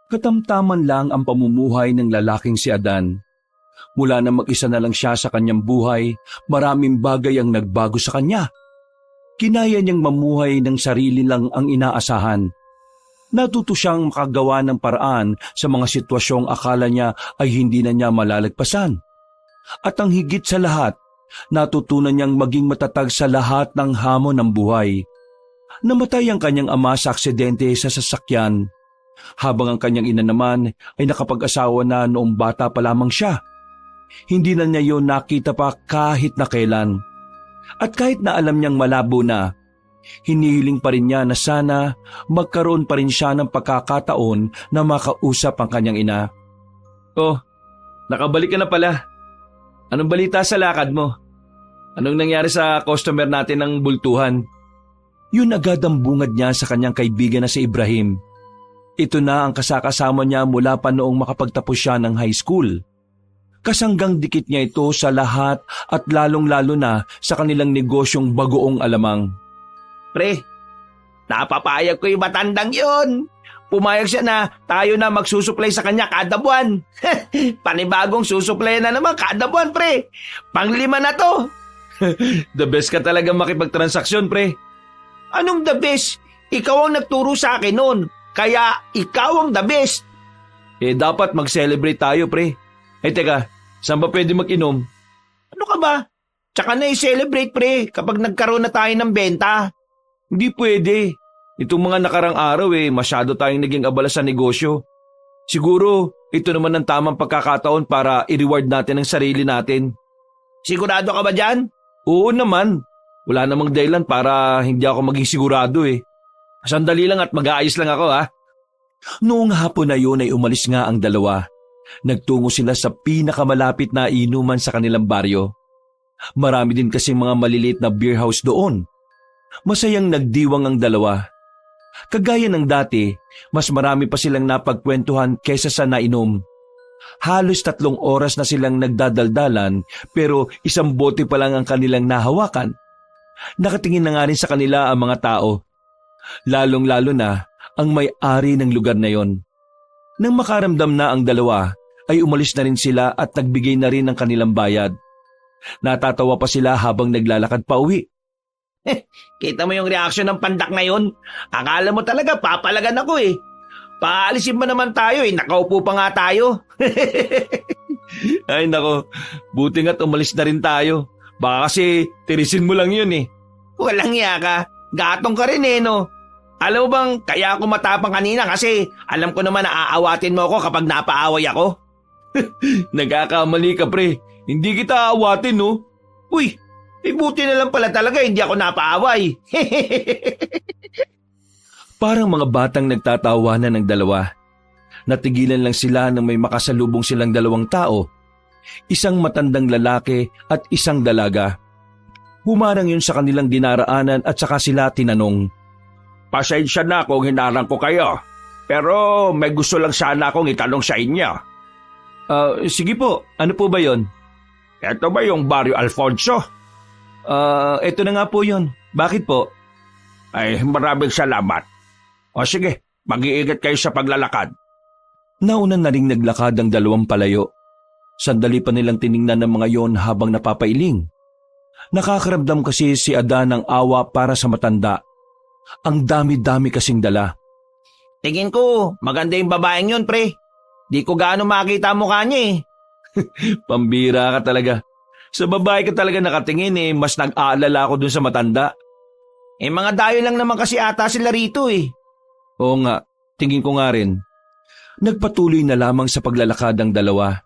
Katamtaman lang ang pamumuhay ng lalaking si Adan. Mula na mag-isa na lang siya sa kanyang buhay, maraming bagay ang nagbago sa kanya. Kinaya niyang mamuhay ng sarili lang ang inaasahan. Natuto siyang makagawa ng paraan sa mga sitwasyong akala niya ay hindi na niya malalagpasan. At ang higit sa lahat, natutunan niyang maging matatag sa lahat ng hamon ng buhay. Namatay ang kanyang ama sa aksidente sa sasakyan, habang ang kanyang ina naman ay nakapag-asawa na noong bata pa lamang siya. Hindi na niya yun nakita pa kahit na kailan. At kahit na alam niyang malabo na, hinihiling pa rin niya na sana magkaroon pa rin siya ng pagkakataon na makausap ang kanyang ina. "Oh, nakabalik ka na pala. Anong balita sa lakad mo? Anong nangyari sa customer natin ng bultuhan?" Yun agad ang bungad niya sa kanyang kaibigan na si Ibrahim. Ito na ang kasakasama niya mula pa noong makapagtapos siya ng high school. Kasanggang dikit niya ito sa lahat at lalong-lalo na sa kanilang negosyong bagoong alamang. Pre, napapayag ko yung matandang yun. Pumayag siya na tayo na magsusuplay sa kanya kada buwan. Panibagong susuplay na naman kada buwan, pre. Pang-5 na to. The best ka talaga makipagtransaksyon, pre. Anong the best? Ikaw ang nagturo sa akin noon. Kaya ikaw ang the best. Dapat mag-celebrate tayo, pre. Teka, saan ba pwede mag-inom? Ano ka ba? Tsaka na i-celebrate, pre, kapag nagkaroon na tayo ng benta. Hindi pwede. Itong mga nakarang araw masyado tayong naging abala sa negosyo. Siguro, ito naman ang tamang pagkakataon para i-reward natin ang sarili natin. Sigurado ka ba dyan? Oo naman. Wala namang dahilan para hindi ako maging sigurado. Sandali lang at mag-aayos lang ako, ha? Noong hapon na yun ay umalis nga ang dalawa. Nagtungo sila sa pinakamalapit na inuman sa kanilang baryo. Marami din kasing mga maliliit na beer house doon. Masayang nagdiwang ang dalawa. Kagaya ng dati, mas marami pa silang napagkwentuhan kaysa sa nainom. Halos 3 oras na silang nagdadaldalan pero 1 bote pa lang ang kanilang nahawakan. Nakatingin na nga rin sa kanila ang mga tao. Lalong-lalo na ang may-ari ng lugar na yon. Nang makaramdam na ang dalawa, ay umalis na rin sila at nagbigay na rin ng kanilang bayad. Natatawa pa sila habang naglalakad pa uwi. Kita mo yung reaksyon ng pandak ngayon? Akala mo talaga papalagan ako Paalisin mo naman tayo nakaupo pa nga tayo. Ay nako, buti nga't umalis na rin tayo. Baka kasi tirisin mo lang yun Walang iya ka, gatong ka rin no? Alam mo bang kaya ako matapang kanina kasi alam ko naman na aawatin mo ako kapag napaaway ako? Nagkakamali ka, pre. Hindi kita aawatin, no? Uy, buti na lang pala talaga hindi ako napaaway. Parang mga batang nagtatawanan ng dalawa. Natigilan lang sila nang may makasalubong silang 2 tao. Isang matandang lalaki at isang dalaga. Humarang yun sa kanilang dinaraanan at saka sila tinanong. Pasensya na kung hinarang ko kayo. Pero may gusto lang sana akong itanong sa inyo. Sige po, ano po ba yon? Ito ba yung Barrio Alfonso? Ito na nga po yon. Bakit po? Ay, maraming salamat. O sige, mag-iingat kayo sa paglalakad. Nauna na ring naglakad ang 2 palayo. Sandali pa nilang tiningnan ng mga yon habang napapailing. Nakakaramdam kasi si Adan ng awa para sa matanda. Ang dami-dami kasing dala. Tingin ko, maganda yung babaeng yun, pre. Di ko gaano makita mukha niya Pambira ka talaga. Sa babae ka talaga nakatingin mas nag-aalala ako dun sa matanda. Mga dayo lang naman kasi ata sila rito Oo nga, tingin ko nga rin. Nagpatuloy na lamang sa paglalakad ang dalawa.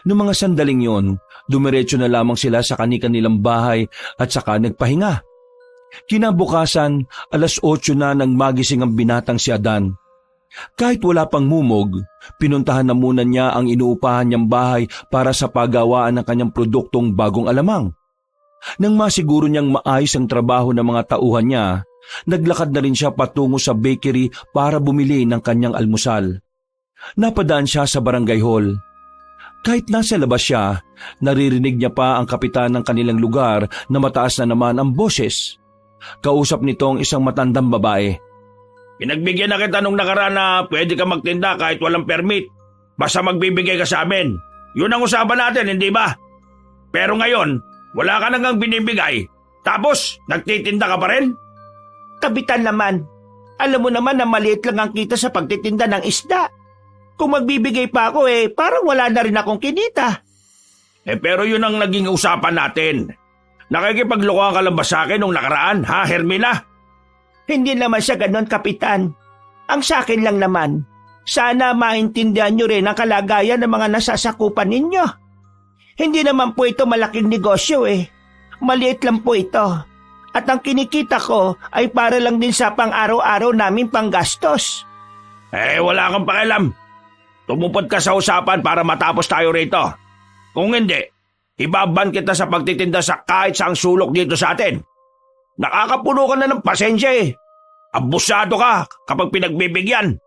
Noong mga sandaling yon, dumiretso na lamang sila sa kani-kanilang bahay at saka nagpahinga. Kinabukasan, 8:00 na nang magising ang binatang si Adan. Kahit wala pang mumog, pinuntahan na muna niya ang inuupahan niyang bahay para sa paggawaan ng kanyang produktong bagong alamang. Nang masiguro niyang maayos ang trabaho ng mga tauhan niya, naglakad na rin siya patungo sa bakery para bumili ng kanyang almusal. Napadaan siya sa barangay hall. Kahit nasa labas siya, naririnig niya pa ang kapitan ng kanilang lugar na mataas na naman ang boses. Kausap nito ang isang matandang babae. Pinagbigyan na kita nung nakaraan na pwede ka magtinda kahit walang permit. Basta magbibigay ka sa amin. Yun ang usapan natin, hindi ba? Pero ngayon, wala ka nang binibigay. Tapos, nagtitinda ka pa rin? Kapitan naman, alam mo naman na maliit lang ang kita sa pagtitinda ng isda. Kung magbibigay pa ako parang wala na rin akong kinita. Pero yun ang naging usapan natin. Nakikipaglokohan ka lang ba sa akin nung nakaraan, ha, Hermina? Hindi naman siya ganon, Kapitan. Ang sa akin lang naman, sana maintindihan nyo rin ang kalagayan ng mga nasasakupan ninyo. Hindi naman po ito malaking negosyo Maliit lang po ito. At ang kinikita ko ay para lang din sa pang-araw-araw naming panggastos. Wala kang pakialam. Tumupad ka sa usapan para matapos tayo rito. Kung hindi, ibaban kita sa pagtitinda sa kahit saang sulok dito sa atin. Nakakapuno ka na ng pasensya Abusado ka kapag pinagbibigyan.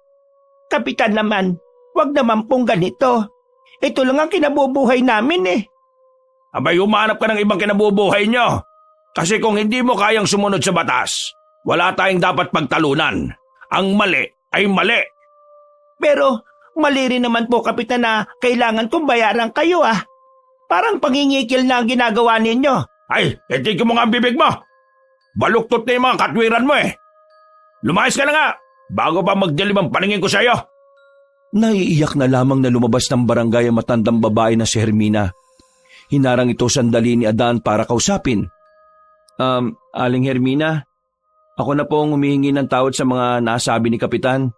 Kapitan naman, wag naman pong ganito. Ito lang ang kinabubuhay namin Abay, humanap ka ng ibang kinabubuhay nyo. Kasi kung hindi mo kayang sumunod sa batas, wala tayong dapat pagtalunan. Ang mali ay mali. Pero mali rin naman po, Kapitan, na kailangan kong bayaran kayo Parang pangingikil na ang ginagawa ninyo. Ay, etigil mo nga ang bibig mo. Baluktot na yung mga katwiran mo Lumayas ka na nga, bago pa magdilim ang paningin ko sa iyo. Naiiyak na lamang na lumabas ng barangay ang matandang babae na si Hermina. Hinarang ito sandali ni Adan para kausapin. Aling Hermina, ako na po ang humihingi ng tawad sa mga nasabi ni Kapitan.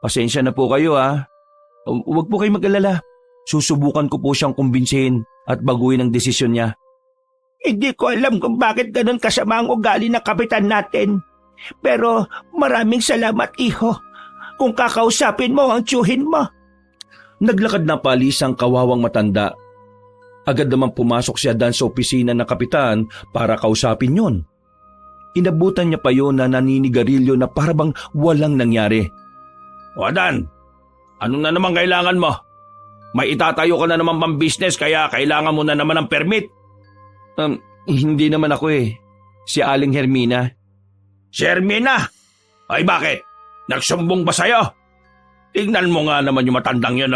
Pasensya na po kayo Huwag po kayo mag-alala. Susubukan ko po siyang kumbinsihin at baguhin ang desisyon niya. Hindi ko alam kung bakit ganun kasama ang ugali ng Kapitan natin. Pero maraming salamat, iho. Kung kakausapin mo ang tiyuhin mo. Naglakad na palis ang kawawang matanda. Agad naman pumasok si Adan sa opisina ng Kapitan para kausapin yon. Inabutan niya pa yon na naninigarilyo na parabang walang nangyari. O Adan, ano na naman kailangan mo? May itatayo ka na naman pang business kaya kailangan mo na naman ng permit. Hindi naman ako Si Aling Hermina. Si Hermina? Ay bakit? Nagsumbong ba sa'yo? Tignan mo nga naman yung matandang yun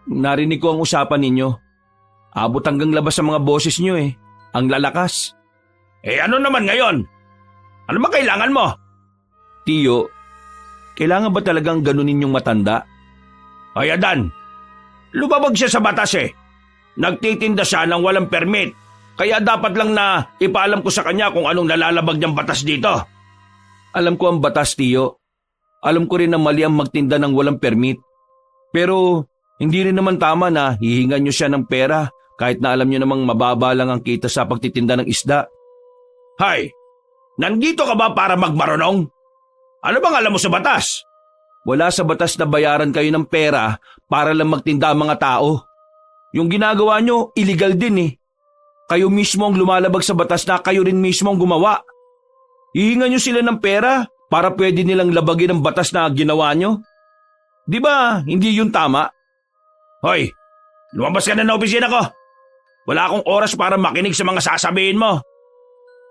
Narinig ko ang usapan ninyo. Abot hanggang labas sa mga boses nyo Ang lalakas. Ano naman ngayon? Ano ba kailangan mo? Tiyo, kailangan ba talagang ganunin yung matanda? Ay Adan, lumabag siya sa batas Nagtitinda siya ng walang permit. Kaya dapat lang na ipaalam ko sa kanya kung anong nalalabag niyang batas dito. Alam ko ang batas, Tiyo. Alam ko rin na mali ang magtinda ng walang permit. Pero hindi rin naman tama na hihingan niyo siya ng pera kahit na alam niyo namang mababa lang ang kita sa pagtitinda ng isda. Hay, nandito ka ba para magmarunong? Ano bang alam mo sa batas? Wala sa batas na bayaran kayo ng pera para lang magtinda ang mga tao. Yung ginagawa niyo, illegal din Kayo mismo ang lumalabag sa batas na kayo rin mismo ang gumawa. Hihingan niyo sila ng pera para pwede nilang labagin ang batas na ginawa niyo. Di ba hindi yun tama? Hoy, lumabas ka na ng opisina ko. Wala akong oras para makinig sa mga sasabihin mo.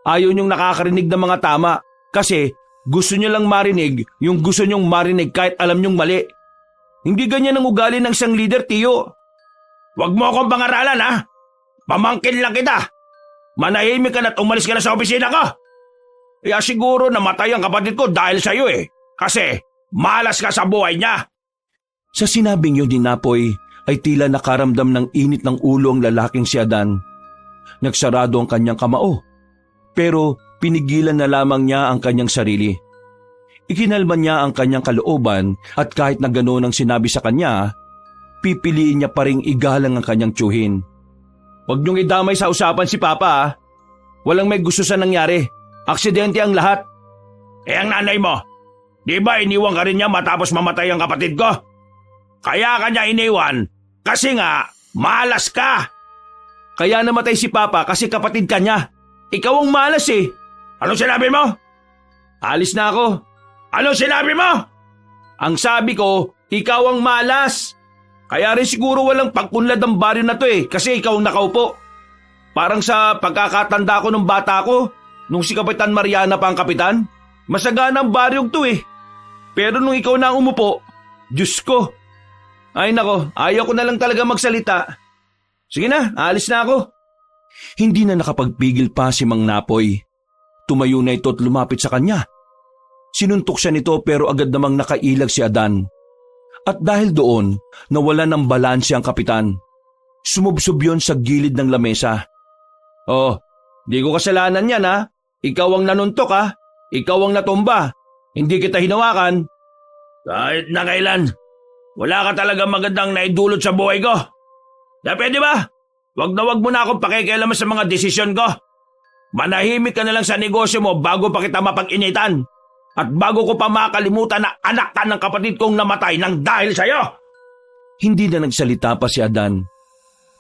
Ayaw niyong nakakarinig ng mga tama kasi gusto niyo lang marinig yung gusto niyong marinig kahit alam niyong mali. Hindi ganyan ang ugali ng isang leader, Tiyo. Huwag mo akong pangaralan, Pamangkin lang kita. Manahimik ka na't umalis ka na sa opisina ko. Kaya siguro namatay ang kapatid ko dahil sa iyo Kasi malas ka sa buhay niya. Sa sinabing yun ni Napoy ay tila nakaramdam ng init ng ulo ang lalaking si Adan. Nagsarado ang kanyang kamao. Pero pinigilan na lamang niya ang kanyang sarili. Ikinalma niya ang kanyang kalooban at kahit na ganoon ang sinabi sa kanya, pipiliin niya pa ring igalang ang kanyang tiyuhin. Huwag niyong idamay sa usapan si Papa Walang may gusto sa nangyari. Aksidente ang lahat. Ang nanay mo, di ba iniwan ka rin niya matapos mamatay ang kapatid ko? Kaya kanya iniwan kasi nga malas ka. Kaya namatay si Papa kasi kapatid ka niya. Ikaw ang malas Anong sinabi mo? Alis na ako. Anong sinabi mo? Ang sabi ko, ikaw ang malas. Kaya rin siguro walang pagpunlad ang baryo na to kasi ikaw ang nakaupo. Parang sa pagkakatanda ko nung bata ko, nung si Kapitan Mariana pa ang kapitan, masagana ang baryong to Pero nung ikaw na ang umupo, Diyos ko. Ay nako, ayaw ko na lang talaga magsalita. Sige na, alis na ako. Hindi na nakapagpigil pa si Mang Napoy. Tumayo na ito at lumapit sa kanya. Sinuntok siya nito pero agad namang nakailag si Adan. At dahil doon, nawala ng balanse ang kapitan. Sumubsob yon sa gilid ng lamesa. Oh, di ko kasalanan yan ha. Ikaw ang nanuntok ha. Ikaw ang natumba. Hindi kita hinawakan. Kahit na kailan, wala ka talaga magandang naidulot sa buhay ko. Na pwede ba? Wag na wag mo na akong pakikialaman sa mga desisyon ko. Manahimik ka na lang sa negosyo mo bago pa kita mapag-initan. At bago ko pa makalimutan na anak ka ng kapatid kong namatay nang dahil sa'yo. Hindi na nagsalita pa si Adan.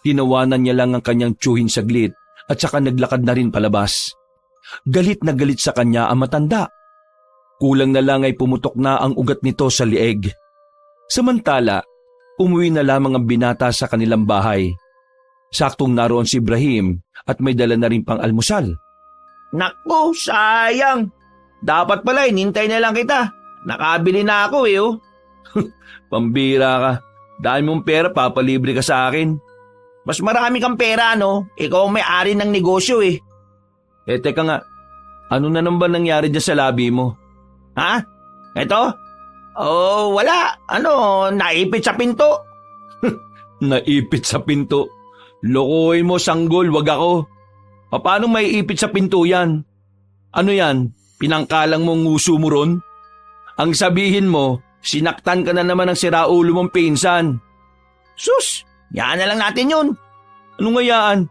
Tinawanan niya lang ang kanyang tiyuhin saglit at saka naglakad na rin palabas. Galit na galit sa kanya ang matanda. Kulang na lang ay pumutok na ang ugat nito sa lieg. Samantala, umuwi na lamang ang binata sa kanilang bahay. Saktong naroon si Ibrahim at may dala na rin pang almusal. Naku, sayang. Dapat pala, inintay na lang kita. Nakabili na ako oh. Pambira ka. Dahil mong pera, papalibre ka sa akin. Mas marami kang pera, no? Ikaw ang may-ari ng negosyo eh. Teka nga. Ano na naman nangyari dyan sa labi mo? Ha? Ito? Oh, wala. Naipit sa pinto. Naipit sa pinto? Lokohin mo, sanggol, wag ako. Paano may ipit sa pinto yan? Ano yan? Pinangkalang mong nguso mo ron? Ang sabihin mo, sinaktan ka na naman ng siraulo mong pinsan. Sus, yaan na lang natin yun. Ano nga yaan?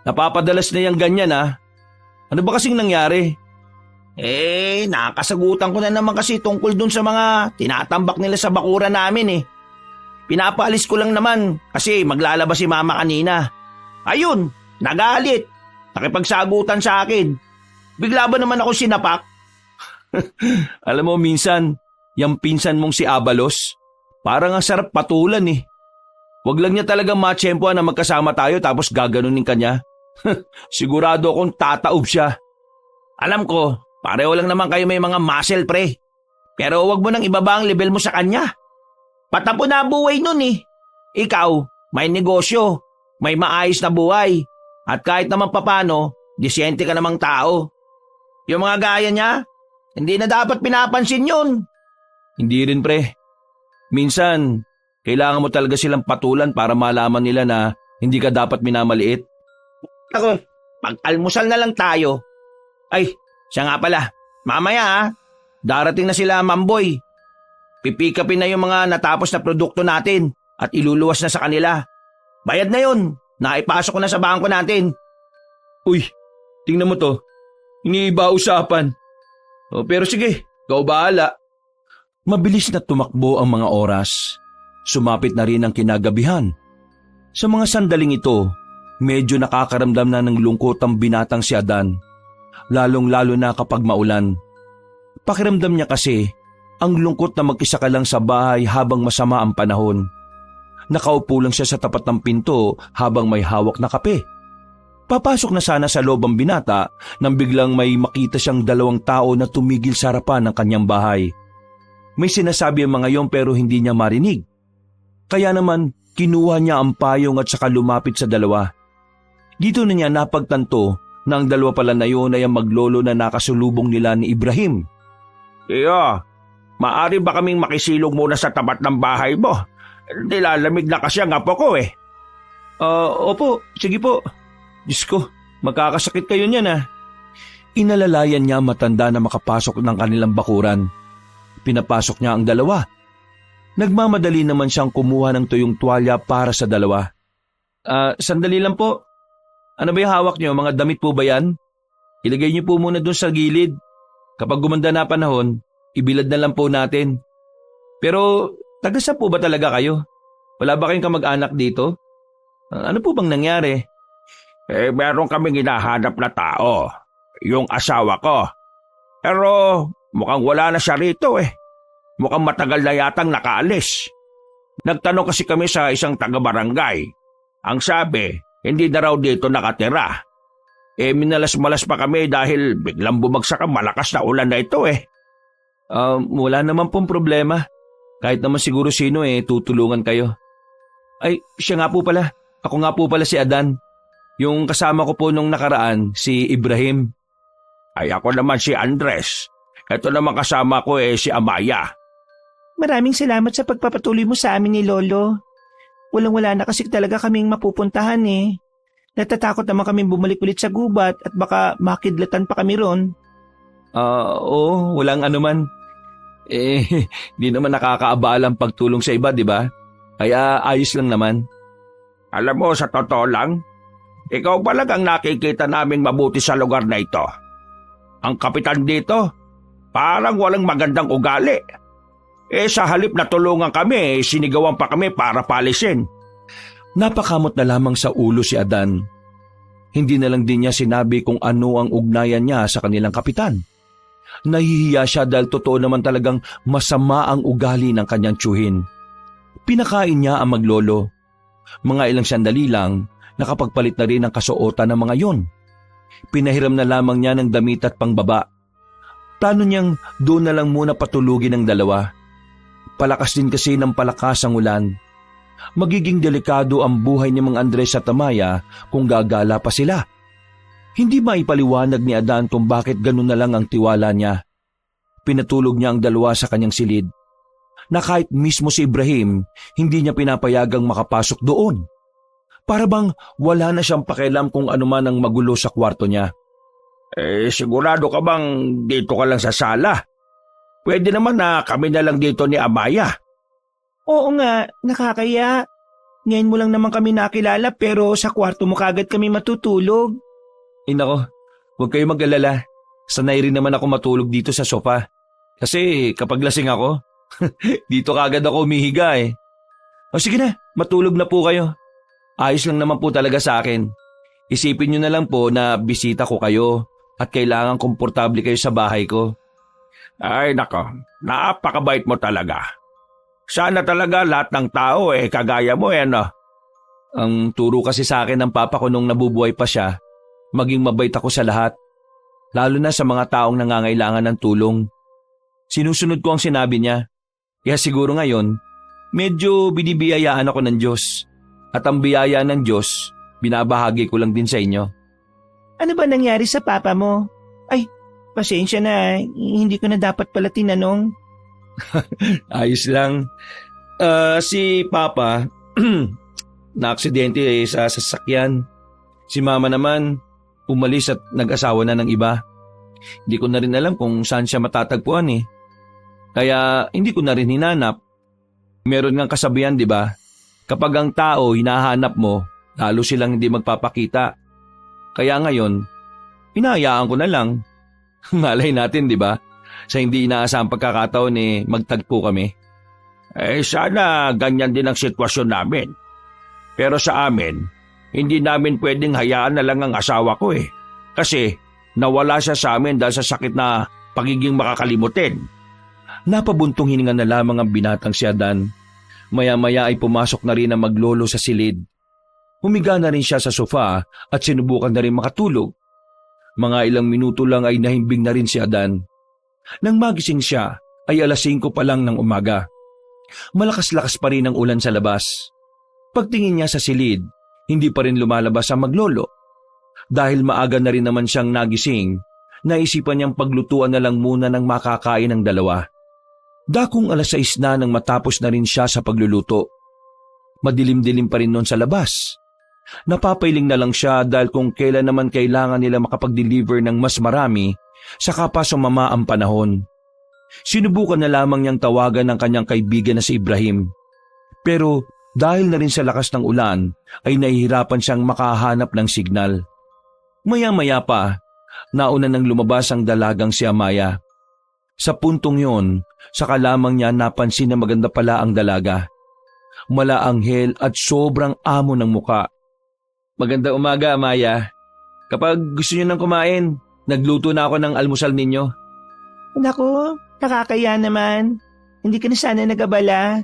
Napapadalas na yung ganyan ha? Ano ba kasing nangyari? Nakasagutan ko na naman kasi tungkol dun sa mga tinatambak nila sa bakuran namin eh. Pinapaalis ko lang naman kasi maglalabas si mama kanina. Ayun, nagalit. Nakipagsagutan sa akin. Bigla ba naman ako sinapak? Alam mo minsan, yung pinsan mong si Abalos, parang ang sarap patulan eh. Wag lang niya talagang matsyempoan na magkasama tayo tapos gaganunin ka niya. Sigurado akong tataob siya. Alam ko, pareho lang naman kayo may mga muscle pre. Pero wag mo nang ibaba ang level mo sa kanya. Patapo na buhay nun eh. Ikaw, may negosyo, may maayos na buhay. At kahit naman papano, disyente ka namang tao. Yung mga gaya niya, hindi na dapat pinapansin yun. Hindi rin pre. Minsan, kailangan mo talaga silang patulan para malaman nila na hindi ka dapat minamaliit. Ako, pag-almusal na lang tayo. Ay, siya nga pala. Mamaya darating na sila Mamboy. Pipikapin na yung mga natapos na produkto natin at iluluwas na sa kanila. Bayad na yun. Naipasok ko na sa bangko natin. Uy, tingnan mo to. Iniiba usapan. Pero sige, ikaw bahala. Mabilis na tumakbo ang mga oras. Sumapit na rin ang kinagabihan. Sa mga sandaling ito, medyo nakakaramdam na ng lungkot ang binatang si Adan. Lalong-lalo na kapag maulan. Pakiramdam niya kasi, ang lungkot na mag-isa ka lang sa bahay habang masama ang panahon. Nakaupo lang siya sa tapat ng pinto habang may hawak na kape. Papasok na sana sa loob ang binata nang biglang may makita siyang dalawang tao na tumigil sa harapan ng kanyang bahay. May sinasabi ang mga yon pero hindi niya marinig. Kaya naman kinuha niya ang payong at saka lumapit sa dalawa. Dito na niya napagtanto na ang dalawa pala na yon ay ang maglolo na nakasulubong nila ni Ibrahim. Iyo, maari ba kaming makisilog muna sa tapat ng bahay mo? Nilalamig na kasi ang apo ko eh. Opo, sige po. Diyos ko, magkakasakit kayo niyan Inalalayan niya matanda na makapasok ng kanilang bakuran. Pinapasok niya ang dalawa. Nagmamadali naman siyang kumuha ng tuyong tuwalya para sa dalawa. Sandali lang po. Ano ba yung hawak niyo? Mga damit po ba yan? Ilagay niyo po muna doon sa gilid. Kapag gumanda na panahon, ibilad na lang po natin. Pero, taga-saan po ba talaga kayo? Wala ba kayong kamag-anak dito? Ano po bang nangyari? Meron kaming hinahanap na tao. Yung asawa ko. Pero mukhang wala na siya rito eh. Mukhang matagal na yatang nakaalis. Nagtanong kasi kami sa isang taga-barangay. Ang sabi, hindi na raw dito nakatira. Minalas-malas pa kami dahil biglang bumagsak ang malakas na ulan na ito eh. Wala naman pong problema. Kahit naman siguro sino tutulungan kayo. Ay, siya nga po pala. Ako nga po pala si Adan. Yung kasama ko po nung nakaraan, si Ibrahim. Ay ako naman si Andres. Ito naman kasama ko si Amaya. Maraming salamat sa pagpapatuloy mo sa amin ni Lolo. Walang-wala na kasi talaga kaming mapupuntahan eh. Natatakot naman kaming bumalik ulit sa gubat at baka makidlatan pa kami ron. Oo, walang anuman. Di naman nakakaabala ang pagtulong sa iba, di ba? Kaya ayos lang naman. Alam mo, sa totoo lang, ikaw talagang nakikita naming mabuti sa lugar na ito. Ang kapitan dito, parang walang magandang ugali. Sa halip na tulungan kami, sinigawan pa kami para palisin. Napakamot na lamang sa ulo si Adan. Hindi na lang din niya sinabi kung ano ang ugnayan niya sa kanilang kapitan. Nahihiya siya dahil totoo naman talagang masama ang ugali ng kanyang tiyuhin. Pinakain niya ang maglolo. Mga ilang sandali lang, nakapagpalit na rin ang kasuotan ng mga yon. Pinahiram na lamang niya ng damit at pangbaba. Plano niyang doon na lang muna patulugin ang dalawa. Palakas din kasi ng palakas ang ulan. Magiging delikado ang buhay ni Mang Andres at Amaya kung gagala pa sila. Hindi maipaliwanag ni Adan kung bakit ganun na lang ang tiwala niya. Pinatulog niya ang dalawa sa kanyang silid, na kahit mismo si Ibrahim, hindi niya pinapayagang makapasok doon. Para bang wala na siyang pakialam kung ano man ang magulo sa kwarto niya. Sigurado ka bang dito ka lang sa sala? Pwede naman na kami na lang dito ni Amaya. Oo nga, nakakaya. Ngayon mo lang naman kami nakilala pero sa kwarto mo kagad kami matutulog. Nako, huwag kayo mag-alala. Sanay rin naman ako matulog dito sa sofa. Kasi kapag lasing ako, dito kagad ako umihiga eh. O sige na, matulog na po kayo. Ayos lang naman po talaga sa akin. Isipin nyo na lang po na bisita ko kayo at kailangan komportable kayo sa bahay ko. Ay nako, napakabait mo talaga. Sana talaga lahat ng tao kagaya mo no? Ang turo kasi sa akin ng papa ko nung nabubuhay pa siya, maging mabait ako sa lahat. Lalo na sa mga taong nangangailangan ng tulong. Sinusunod ko ang sinabi niya. Kaya siguro ngayon, medyo binibiyayaan ako ng Diyos. At ang biyaya ng Diyos, binabahagi ko lang din sa inyo. Ano ba nangyari sa papa mo? Ay, pasensya na, hindi ko na dapat pala tinanong. Ayos lang. Si Papa, na-aksidente sa sasakyan. Si Mama naman, umalis at nag-asawa na ng iba. Hindi ko na rin alam kung saan siya matatagpuan eh. Kaya hindi ko na rin hinanap. Meron ngang kasabihan, di ba? Kapag ang tao hinahanap mo, lalo silang hindi magpapakita. Kaya ngayon, hinahayaan ko na lang. Malay natin, di ba? Sa hindi inaasahang pagkakataon magtagpo kami. Sana ganyan din ang sitwasyon namin. Pero sa amin, hindi namin pwedeng hayaan na lang ang asawa ko Kasi nawala siya sa amin dahil sa sakit na pagiging makakalimutin. Napabuntong hininga na lamang ang binatang si Adan. Maya-maya ay pumasok na rin ang maglolo sa silid. Humiga na rin siya sa sofa at sinubukan na rin makatulog. Mga ilang minuto lang ay nahimbing na rin si Adan. Nang magising siya ay 5:00 pa lang ng umaga. Malakas-lakas pa rin ang ulan sa labas. Pagtingin niya sa silid, hindi pa rin lumalabas ang maglolo. Dahil maaga na rin naman siyang nagising, naisipan niyang paglutuan na lang muna ng makakain ng dalawa. Dakong 6:00 na nang matapos na rin siya sa pagluluto. Madilim-dilim pa rin noon sa labas. Napapailing na lang siya dahil kung kailan naman kailangan nila makapag-deliver ng mas marami, saka pa sumama ang panahon. Sinubukan na lamang niyang tawagan ng kanyang kaibigan na si Ibrahim. Pero dahil na rin sa lakas ng ulan, ay nahihirapan siyang makahanap ng signal. Maya-maya pa, nauna nang lumabas ang dalagang si Amaya. Sa puntong yon, saka lamang niya napansin na maganda pala ang dalaga. Malaanghel at sobrang amo ng muka. Magandang umaga, Amaya. Kapag gusto niyo nang kumain, nagluto na ako ng almusal ninyo. Naku, nakakaya naman. Hindi ka na sana nag-abala.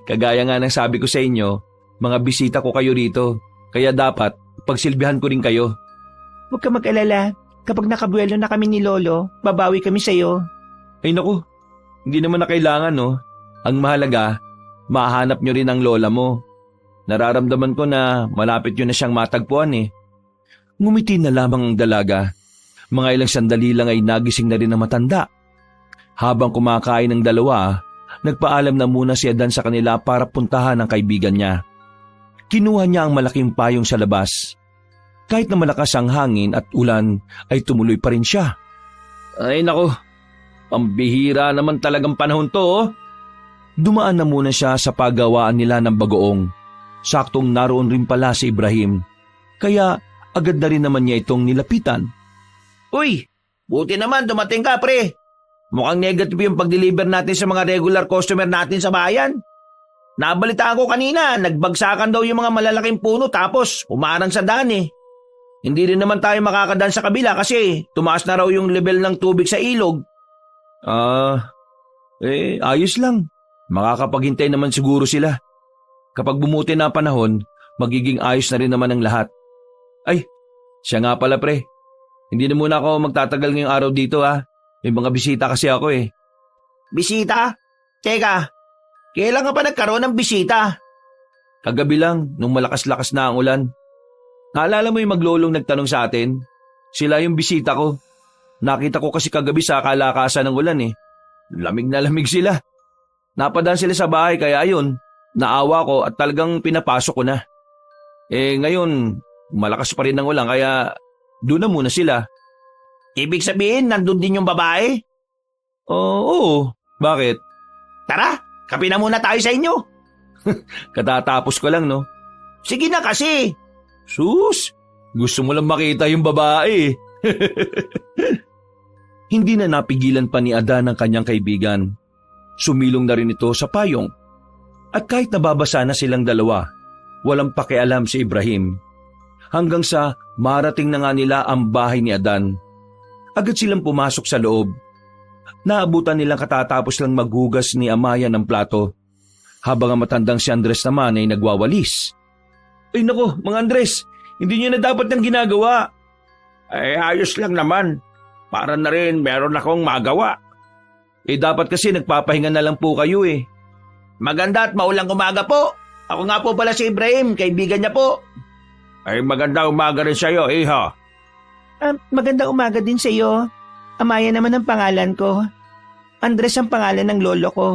Kagaya nga ng sabi ko sa inyo, mga bisita ko kayo rito. Kaya dapat pagsilbihan ko rin kayo. Huwag ka mag-alala. Kapag nakabuelo na kami ni Lolo, babawi kami sa'yo. Ay naku, hindi naman na kailangan no. Ang mahalaga, mahanap nyo rin ang lola mo. Nararamdaman ko na malapit yun na siyang matagpuan eh. Ngumiti na lamang ang dalaga. Mga ilang sandali lang ay nagising na rin ang matanda. Habang kumakain ng dalawa, nagpaalam na muna si Adan sa kanila para puntahan ang kaibigan niya. Kinuha niya ang malaking payong sa labas. Kahit na malakas ang hangin at ulan, ay tumuloy pa rin siya. Ay nako, pambihira naman talagang panahon to oh. Dumaan na muna siya sa paggawaan nila ng bagoong. Saktong naroon rin pala si Ibrahim. Kaya agad na rin naman niya itong nilapitan. Uy, buti naman dumating ka, pre. Mukhang negative yung pag-deliver natin sa mga regular customer natin sa bayan. Nabalitaan ko kanina, nagbagsakan daw yung mga malalaking puno tapos umarang sa daan eh. Hindi rin naman tayo makakadaan sa kabila kasi tumaas na raw yung level ng tubig sa ilog. Ayos lang. Makakapaghintay naman siguro sila. Kapag bumuti na panahon, magiging ayos na rin naman ang lahat. Ay, siya nga pala pre. Hindi na muna ako magtatagal ngayong araw dito ha. May mga bisita kasi ako eh. Bisita? Teka, kailan ka pa nagkaroon ng bisita? Kagabi lang, nung malakas-lakas na ang ulan. Naalala mo yung maglolong nagtanong sa atin? Sila yung bisita ko. Nakita ko kasi kagabi sa kalakasan ng ulan eh. Lamig na lamig sila. Napadaan sila sa bahay kaya ayun, naawa ko at talagang pinapasok ko na. Ngayon, malakas pa rin ang ulan kaya doon na muna sila. Ibig sabihin, nandun din yung babae? Oo. Bakit? Tara, kape na muna tayo sa inyo. Katatapos ko lang no. Sige na kasi. Sus, gusto mo lang makita yung babae. Hindi na napigilan pa ni Adan ang kanyang kaibigan. Sumilong na rin ito sa payong. At kahit nababasa na silang dalawa, walang pakialam si Ibrahim. Hanggang sa marating na nga nila ang bahay ni Adan. Agad silang pumasok sa loob. Naabutan nilang katatapos lang maghugas ni Amaya ng plato. Habang ang matandang si Andres naman ay nagwawalis. Ay nako, mga Andres, hindi niyo na dapat nang ginagawa. Ay, ayos lang naman. Para na rin meron akong magawa. Dapat kasi nagpapahinga na lang po kayo eh. Maganda at maulang umaga po. Ako nga po pala si Ibrahim, kaibigan niya po. Ay, maganda umaga rin sa'yo, iha. Magandang umaga din sa iyo. Amaya naman ang pangalan ko. Andres ang pangalan ng lolo ko.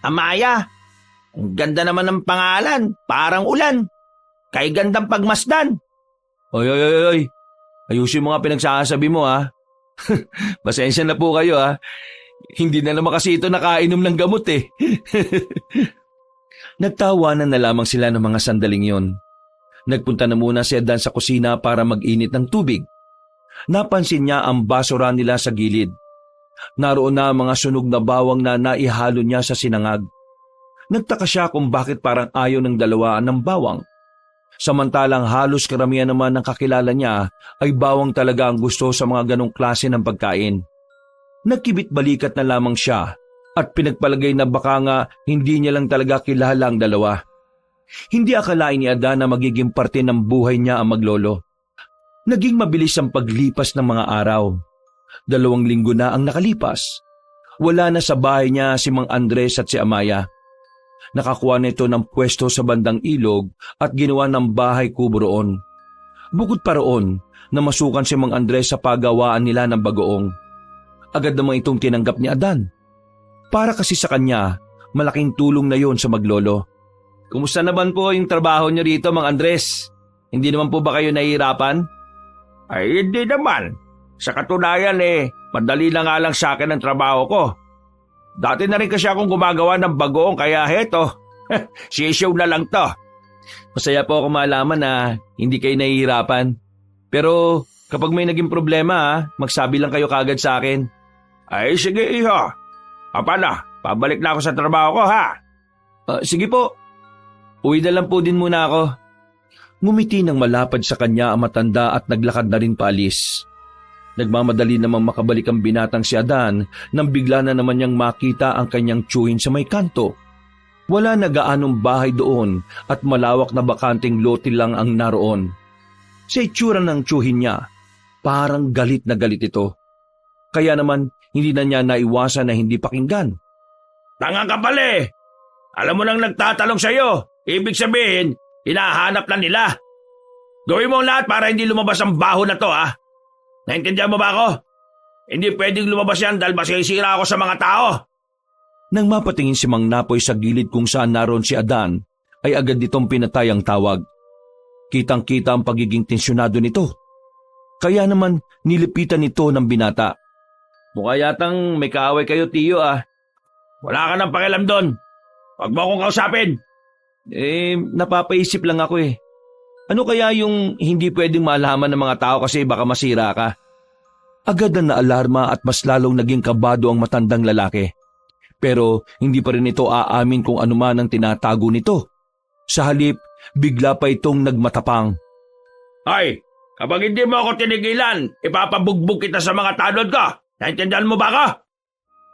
Amaya, ang ganda naman ng pangalan, parang ulan. Kay gandang pagmasdan. Oy. Ayusin mo nga pinagsasabi mo ha. Pasensya na po kayo ha. Hindi na naman kasi ito nakainom ng gamot eh. Nagtawanan na lamang sila ng mga sandaling yon. Nagpunta na muna si Adan sa kusina para mag-init ng tubig. Napansin niya ang basura nila sa gilid. Naroon na mga sunog na bawang na naihalo niya sa sinangag. Nagtaka siya kung bakit parang ayaw ng dalawa ng bawang. Samantalang halos karamihan naman ng kakilala niya ay bawang talaga ang gusto sa mga ganong klase ng pagkain. Nagkibit balikat na lamang siya at pinagpalagay na baka nga hindi niya lang talaga kilala ang dalawa. Hindi akalain ni Adan na magiging parte ng buhay niya ang maglolo. Naging mabilis ang paglipas ng mga araw. 2 linggo na ang nakalipas. Wala na sa bahay niya si Mang Andres at si Amaya. Nakakuha nito ng pwesto sa bandang ilog at ginawa ng bahay kubo roon. Bukod pa roon, namasukan si Mang Andres sa paggawaan nila ng bagoong. Agad namang itong tinanggap ni Adan. Para kasi sa kanya, malaking tulong na yon sa maglolo. Kumusta naman po yung trabaho niyo rito, Mang Andres? Hindi naman po ba kayo nahihirapan? Ay, hindi naman. Sa katunayan madali na nga lang sa akin ang trabaho ko. Dati na rin kasi akong gumagawa ng bagoong kaya heto, sisiw na lang to. Masaya po ako malaman na hindi kayo nahihirapan. Pero kapag may naging problema magsabi lang kayo kagad sa akin. Ay, sige iho. Paano? Pabalik na ako sa trabaho ko ha? Sige po. Uwi na lang po din muna ako. Ngumiti ng malapad sa kanya ang matanda at naglakad na rin paalis. Nagmamadali namang makabalik ang binatang si Adan nang bigla na naman niyang makita ang kanyang tiyuhin sa may kanto. Wala na gaanong bahay doon at malawak na bakanting lote lang ang naroon. Sa itsura ng tiyuhin niya, parang galit na galit ito. Kaya naman hindi na niya naiwasan na hindi pakinggan. Tanga ka pala eh. Alam mo nang nagtatanong sa'yo. Ibig sabihin, hinahanap na nila. Gawin mo ang lahat para hindi lumabas ang baho na to, ha? Naintindihan mo ba ako? Hindi pwedeng lumabas yan dahil masisira ako sa mga tao. Nang mapatingin si Mang Napoy sa gilid kung saan naroon si Adan, ay agad nitong pinatay ang tawag. Kitang-kita ang pagiging tensyonado nito. Kaya naman nilipitan nito ng binata. Mukha yatang may kaaway kayo, Tiyo, ah. Wala ka nang pakialam doon. Huwag mo akong kausapin. Napapaisip lang ako eh. Ano kaya yung hindi pwedeng malaman ng mga tao kasi baka masira ka? Agad na naalarma at mas lalong naging kabado ang matandang lalaki. Pero hindi pa rin ito aamin kung ano man ang tinatago nito. Sa halip, bigla pa itong nagmatapang. Ay, kapag hindi mo ako tinigilan, ipapabugbog kita sa mga tanod ko. Naintindihan mo ba ka?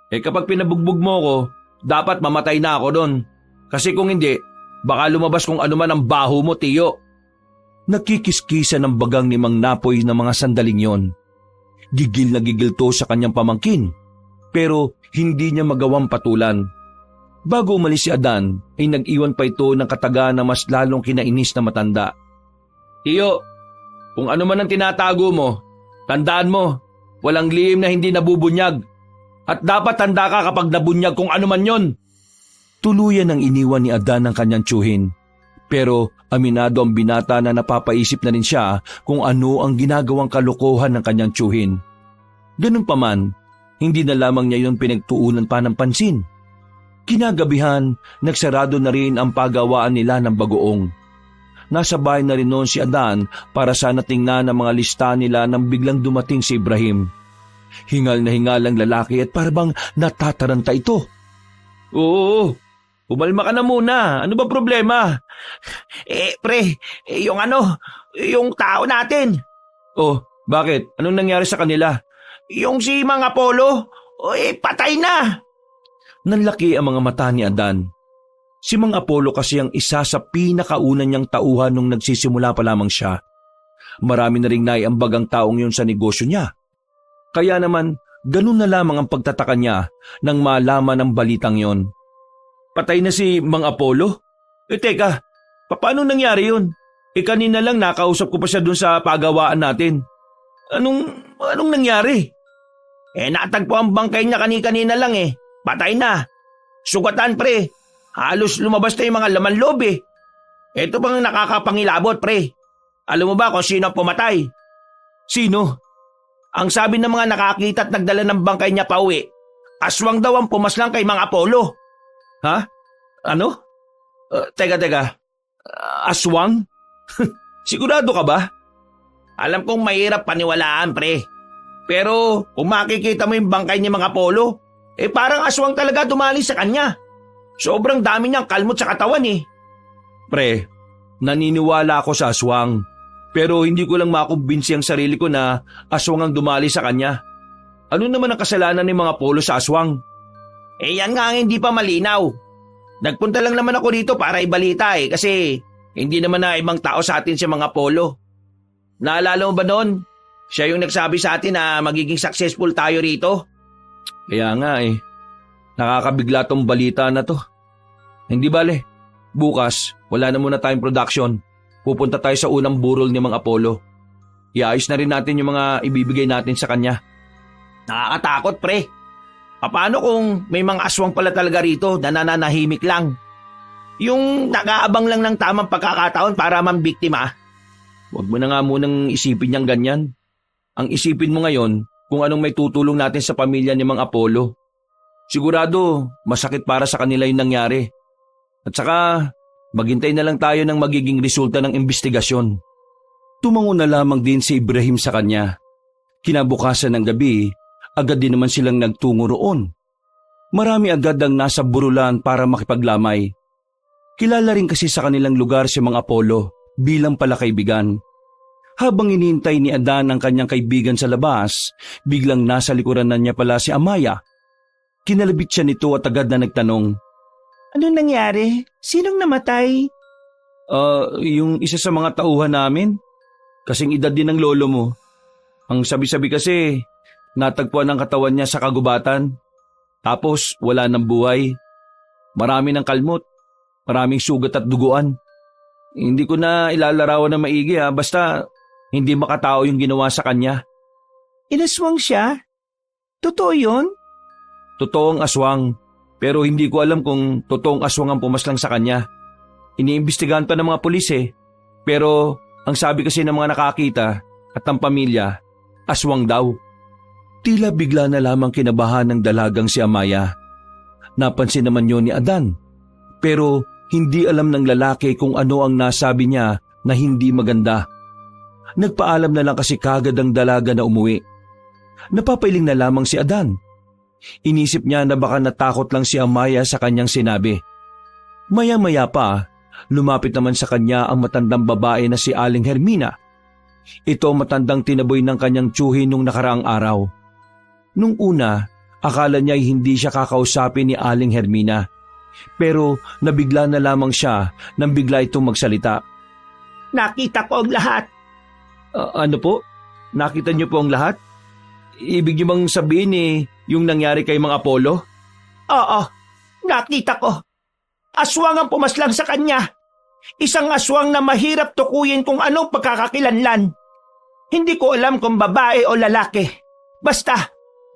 Kapag pinabugbog mo ko, dapat mamatay na ako doon. Kasi kung hindi, baka lumabas kung ano man ang baho mo, Tiyo. Nakikiskisa ng bagang ni Mang Napoy ng mga sandaling yon. Gigil na gigil to sa kanyang pamangkin, pero hindi niya magawang patulan. Bago umalis si Adan, ay nag-iwan pa ito ng kataga na mas lalong kinainis na matanda. Tiyo, kung ano man ang tinatago mo, tandaan mo, walang lihim na hindi nabubunyag. At dapat tanda ka kapag nabunyag kung ano man yon. Tuluyan ang iniwan ni Adan ang kanyang tiyuhin. Pero aminado ang binata na napapaisip na rin siya kung ano ang ginagawang kalokohan ng kanyang tiyuhin. Ganun pa man, hindi na lamang niya yun pinagtuunan pa ng pansin. Kinagabihan, nagsarado na rin ang pagawaan nila ng bagoong. Nasa bahay na rin noon si Adan para sana tingnan ang mga lista nila nang biglang dumating si Ibrahim. Hingal na hingal ang lalaki at parang natataranta ito. Oo, umalma ka na muna. Ano ba problema? Yung tao natin. Oh, bakit? Anong nangyari sa kanila? Yung si Mang Apollo, patay na. Nanlaki ang mga mata ni Adan. Si Mang Apollo kasi ang isa sa pinakauna niyang tauhan nung nagsisimula pa lamang siya. Marami na ring naiambag ang taong yun sa negosyo niya. Kaya naman, ganun na lamang ang pagtataka niya nang malaman ang balitang yon. Patay na si Mang Apollo? Teka, paano nangyari yun? Kanina lang nakausap ko pa siya dun sa pagawaan natin. Anong nangyari? Natagpo ang bangkay niya kanina lang eh. Patay na. Sugatan, pre. Halos lumabas na yung mga laman loob eh. Ito bang nakakapangilabot, pre. Alam mo ba kung sino ang pumatay? Sino? Ang sabi ng mga nakakita at nagdala ng bangkay niya pa uwi, aswang daw ang pumaslang kay Mang Apollo. Ha? Ano? Teka. Aswang? Sigurado ka ba? Alam kong mahirap paniwalaan, pre. Pero kung makikita mo yung bangkay ni Mang Apollo, parang aswang talaga dumali sa kanya. Sobrang dami niyang kalmot sa katawan eh. Pre, naniniwala ako sa aswang. Pero hindi ko lang makumbinsi ang sarili ko na aswang ang dumali sa kanya. Ano naman ang kasalanan ni Mang Apollo sa aswang? Yan nga ang hindi pa malinaw. Nagpunta lang naman ako dito para ibalita kasi hindi naman na ibang tao sa atin si Mang Apollo. Naalala mo ba noon? Siya yung nagsabi sa atin na magiging successful tayo rito. Kaya nga nakakabigla tong balita na to. Hindi bale, bukas wala na muna tayong production. Pupunta tayo sa unang burol ni Mang Apollo. Iayos na rin natin yung mga ibibigay natin sa kanya. Nakakatakot, pre. Paano kung may mga aswang pala talaga rito na nananahimik lang? Yung nag-aabang lang ng tamang pagkakataon para mambiktima? Huwag mo na nga munang isipin niyang ganyan. Ang isipin mo ngayon kung anong may tutulong natin sa pamilya ni Mang Apollo. Sigurado, masakit para sa kanila yung nangyari. At saka, maghintay na lang tayo ng magiging resulta ng investigasyon. Tumango na lamang din si Ibrahim sa kanya. Kinabukasan ng gabi, agad din naman silang nagtungo roon. Marami agad ang nasa burulan para makipaglamay. Kilala rin kasi sa kanilang lugar si Mang Apollo bilang palakaibigan. Habang inintay ni Adan ang kanyang kaibigan sa labas, biglang nasa likuran na niya pala si Amaya. Kinalabit siya nito at agad na nagtanong. Anong nangyari? Sinong namatay? Yung isa sa mga tauhan namin. Kasing edad din ng lolo mo. Ang sabi-sabi kasi, Natagpuan ang katawan niya sa kagubatan. Tapos wala ng buhay. Marami ng kalmot. Maraming sugat at duguan. Hindi ko na ilalarawan na maigi basta hindi makatao yung ginawa sa kanya. Inaswang siya? Totoo yun? Totoong aswang, pero hindi ko alam kung totoong aswang ang pumaslang sa kanya. Iniimbestigahan pa ng mga pulis pero ang sabi kasi ng mga nakakita at ng pamilya, aswang daw. Tila bigla na lamang kinabahan ng dalagang si Amaya. Napansin naman yun ni Adan, pero hindi alam ng lalaki kung ano ang nasabi niya na hindi maganda. Nagpaalam na lang kasi kagad ang dalaga na umuwi. Napapailing na lamang si Adan. Inisip niya na baka natakot lang si Amaya sa kanyang sinabi. Maya-maya pa, lumapit naman sa kanya ang matandang babae na si Aling Hermina. Ito matandang tinaboy ng kanyang tiyuhin nung nakaraang araw. Nung una, akala niya hindi siya kakausapin ni Aling Hermina. Pero nabigla na lamang siya nang bigla itong magsalita. Nakita ko ang lahat. Ano po? Nakita niyo po ang lahat? Ibig niyo bang sabihin yung nangyari kay mga Apollo? Oo, nakita ko. Aswang ang pumaslang sa kanya. Isang aswang na mahirap tukuyin kung anong pagkakakilanlan. Hindi ko alam kung babae o lalaki. Basta,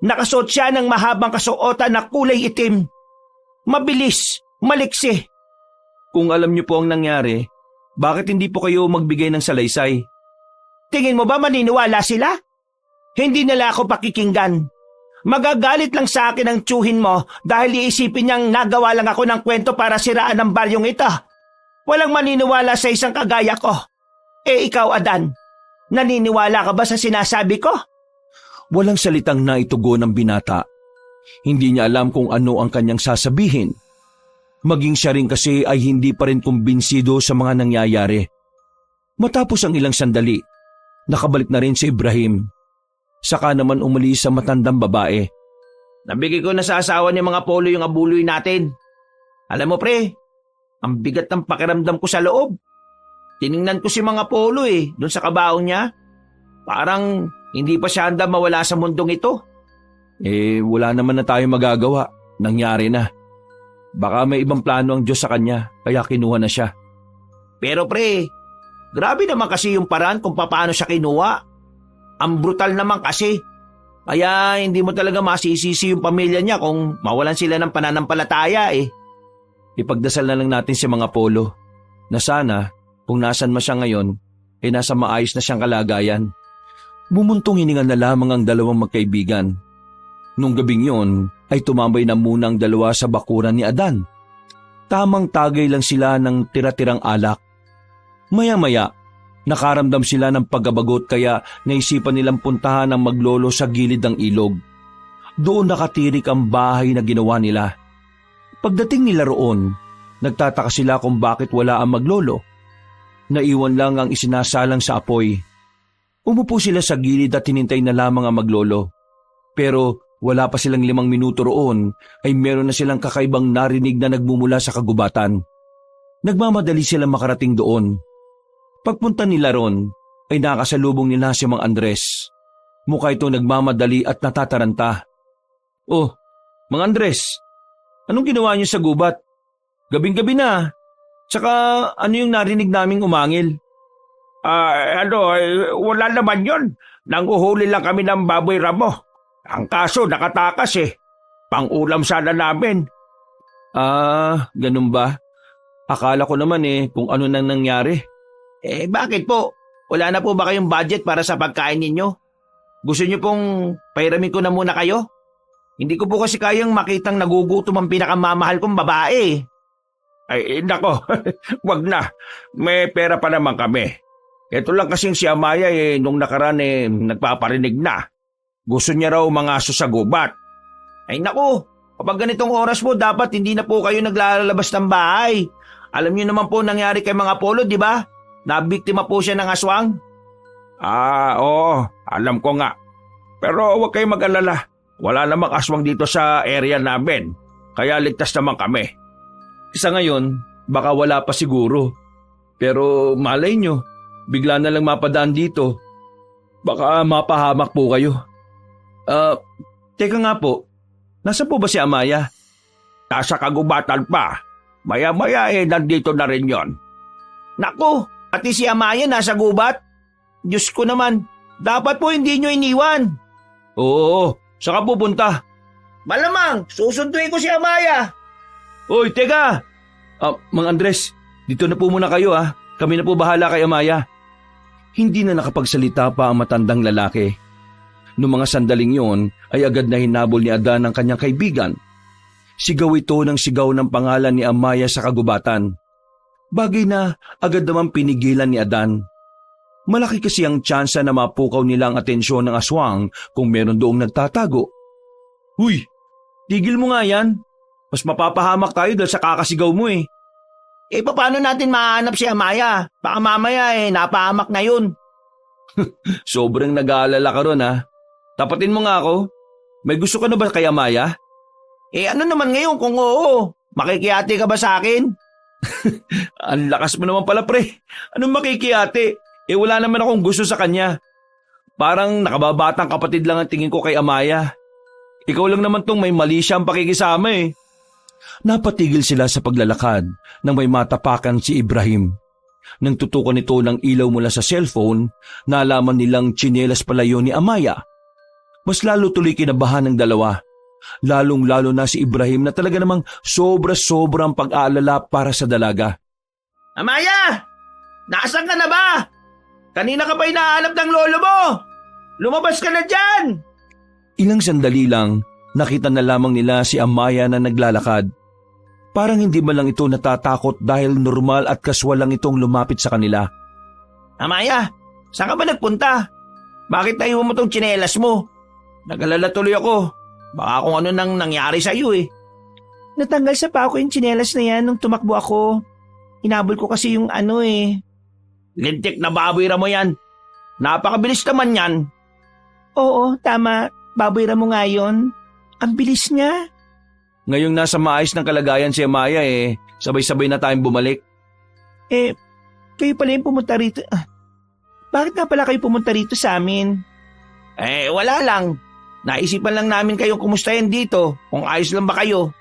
nakasuot siya ng mahabang kasuotan na kulay itim. Mabilis, maliksi. Kung alam niyo po ang nangyari, bakit hindi po kayo magbigay ng salaysay? Tingin mo ba maniniwala sila? Hindi nila ako pakikinggan. Magagalit lang sa akin ang tiyuhin mo dahil iisipin niyang nagawa lang ako ng kwento para siraan ang baryong ito. Walang maniniwala sa isang kagaya ko. Ikaw, Adan, naniniwala ka ba sa sinasabi ko? Walang salitang naitugo ng binata. Hindi niya alam kung ano ang kanyang sasabihin. Maging siya rin kasi ay hindi pa rin kumbinsido sa mga nangyayari. Matapos ang ilang sandali, nakabalik na rin si Ibrahim. Saka naman umalis sa matandang babae. Nabigay ko na sa asawa niya mga Apollo yung abuloy natin. Alam mo pre, ang bigat ng pakiramdam ko sa loob. Tiningnan ko si mga Apollo doon sa kabaong niya. Parang hindi pa siya handa mawala sa mundong ito. Wala naman na tayo magagawa. Nangyari na. Baka may ibang plano ang Diyos sa kanya, kaya kinuha na siya. Pero pre, grabe naman kasi yung paraan kung paano siya kinuha. Ang brutal naman kasi. Kaya hindi mo talaga masisisi yung pamilya niya kung mawalan sila ng pananampalataya Ipagdasal na lang natin si mga Apollo na sana kung nasan man siya ngayon nasa maayos na siyang kalagayan. Bumuntong hininga na lamang ang dalawang magkaibigan. Nung gabing yon ay tumambay na muna ang dalawa sa bakuran ni Adan. Tamang tagay lang sila ng tira-tirang alak. Maya-maya, nakaramdam sila ng pagkabagot kaya naisipan nilang puntahan ang maglolo sa gilid ng ilog. Doon nakatirik ang bahay na ginawa nila. Pagdating nila roon, nagtataka sila kung bakit wala ang maglolo. Naiwan lang ang isinasalang sa apoy. Umupo sila sa gilid at hinintay na lamang ang maglolo. Pero wala pa silang 5 minuto roon ay meron na silang kakaibang narinig na nagmumula sa kagubatan. Nagmamadali silang makarating doon. Pagpunta nila ron ay nakasalubong nila si Mang Andres. Mukha itong nagmamadali at natataranta. Oh, Mang Andres, anong ginawa niyo sa gubat? Gabing-gabi na. Tsaka ano yung narinig naming umangil? Wala naman yon. Nanguhuli lang kami ng baboy ramo. Ang kaso nakatakas Pang-ulam sana namin. Ganun ba? Akala ko naman kung ano nang nangyari. Bakit po? Wala na po ba kayong budget para sa pagkain ninyo? Gusto niyo pong pairamin ko na muna kayo? Hindi ko po kasi kayang makitang nagugutom ang pinakamamahal kong babae. Ay, nako, wag na. May pera pa naman kami. Ito lang kasing si Amaya nung nakaraan nagpaparinig na. Gusto niya raw mga aso sa gubat. Ay nako, kapag ganitong oras po dapat hindi na po kayo naglalabas ng bahay. Alam niyo naman po nangyari kay mga Apollo, di ba? Nabiktima po siya ng aswang. Oo, alam ko nga. Pero huwag kayong mag-alala. Wala namang aswang dito sa area namin. Kaya ligtas naman kami. Sa ngayon, baka wala pa siguro. Pero malay nyo, bigla na lang mapadaan dito. Baka mapahamak po kayo. Teka nga po, nasa po ba si Amaya? Nasa kagubatan pa. Maya-maya nandito na rin yon. Naku, pati si Amaya nasa gubat. Diyos ko naman, dapat po hindi nyo iniwan. Oo, saka pupunta. Malamang, susunduin ko si Amaya. Oy, teka! Mang Andres, dito na po muna kayo ah. Kami na po bahala kay Amaya. Hindi na nakapagsalita pa ang matandang lalaki. Noong mga sandaling yon ay agad na hinabol ni Adan ang kanyang kaibigan. Sigaw ito ng sigaw ng pangalan ni Amaya sa kagubatan. Bagay na agad naman pinigilan ni Adan. Malaki kasi ang tsansa na mapukaw nila ang atensyon ng aswang kung meron doong nagtatago. Huy, tigil mo nga yan. Mas mapapahamak tayo dahil sa kakasigaw mo eh. Paano natin mahanap si Amaya? Baka mamaya napahamak na yun. Sobrang nag-aalala ka ron ha. Tapatin mo nga ako. May gusto ka na ba kay Amaya? Ano naman ngayon kung oo? Makikiyate ka ba sa akin? Ang lakas mo naman pala pre. Anong makikiyate? Wala naman akong gusto sa kanya. Parang nakababatang kapatid lang ang tingin ko kay Amaya. Ikaw lang naman tong may mali siyang pakikisama eh. Napatigil sila sa paglalakad nang may matapakan si Ibrahim. Nang tutukan ito ng ilaw mula sa cellphone, nalaman nilang tsinelas pala yun ni Amaya. Mas lalo tuloy kinabahan ng dalawa. Lalong-lalo na si Ibrahim na talaga namang sobra-sobrang pag-aalala para sa dalaga. Amaya! Nasaan ka na ba? Kanina ka pa hinahanap ng lolo mo! Lumabas ka na dyan! Ilang sandali lang, nakita na lamang nila si Amaya na naglalakad. Parang hindi man lang ito natatakot dahil normal at kaswal lang itong lumapit sa kanila. Amaya, saan ka ba nagpunta? Bakit tayo mo tong tsinelas mo? Nag-alala tuloy ako. Baka kung ano nang nangyari sa iyo eh. Natanggal sa pa ako yung tsinelas na yan nung tumakbo ako. Inabol ko kasi yung Lintik na baboy mo yan. Napakabilis naman yan. Oo, tama. Baboy mo nga yun. Ang bilis niya. Ngayong nasa maayos ng kalagayan si Amaya sabay-sabay na tayong bumalik. Kayo pala yung pumunta rito. Bakit nga pala kayo pumunta rito sa amin? Wala lang. Naisipan lang namin kayong kumustahin dito, kung ayos lang ba kayo.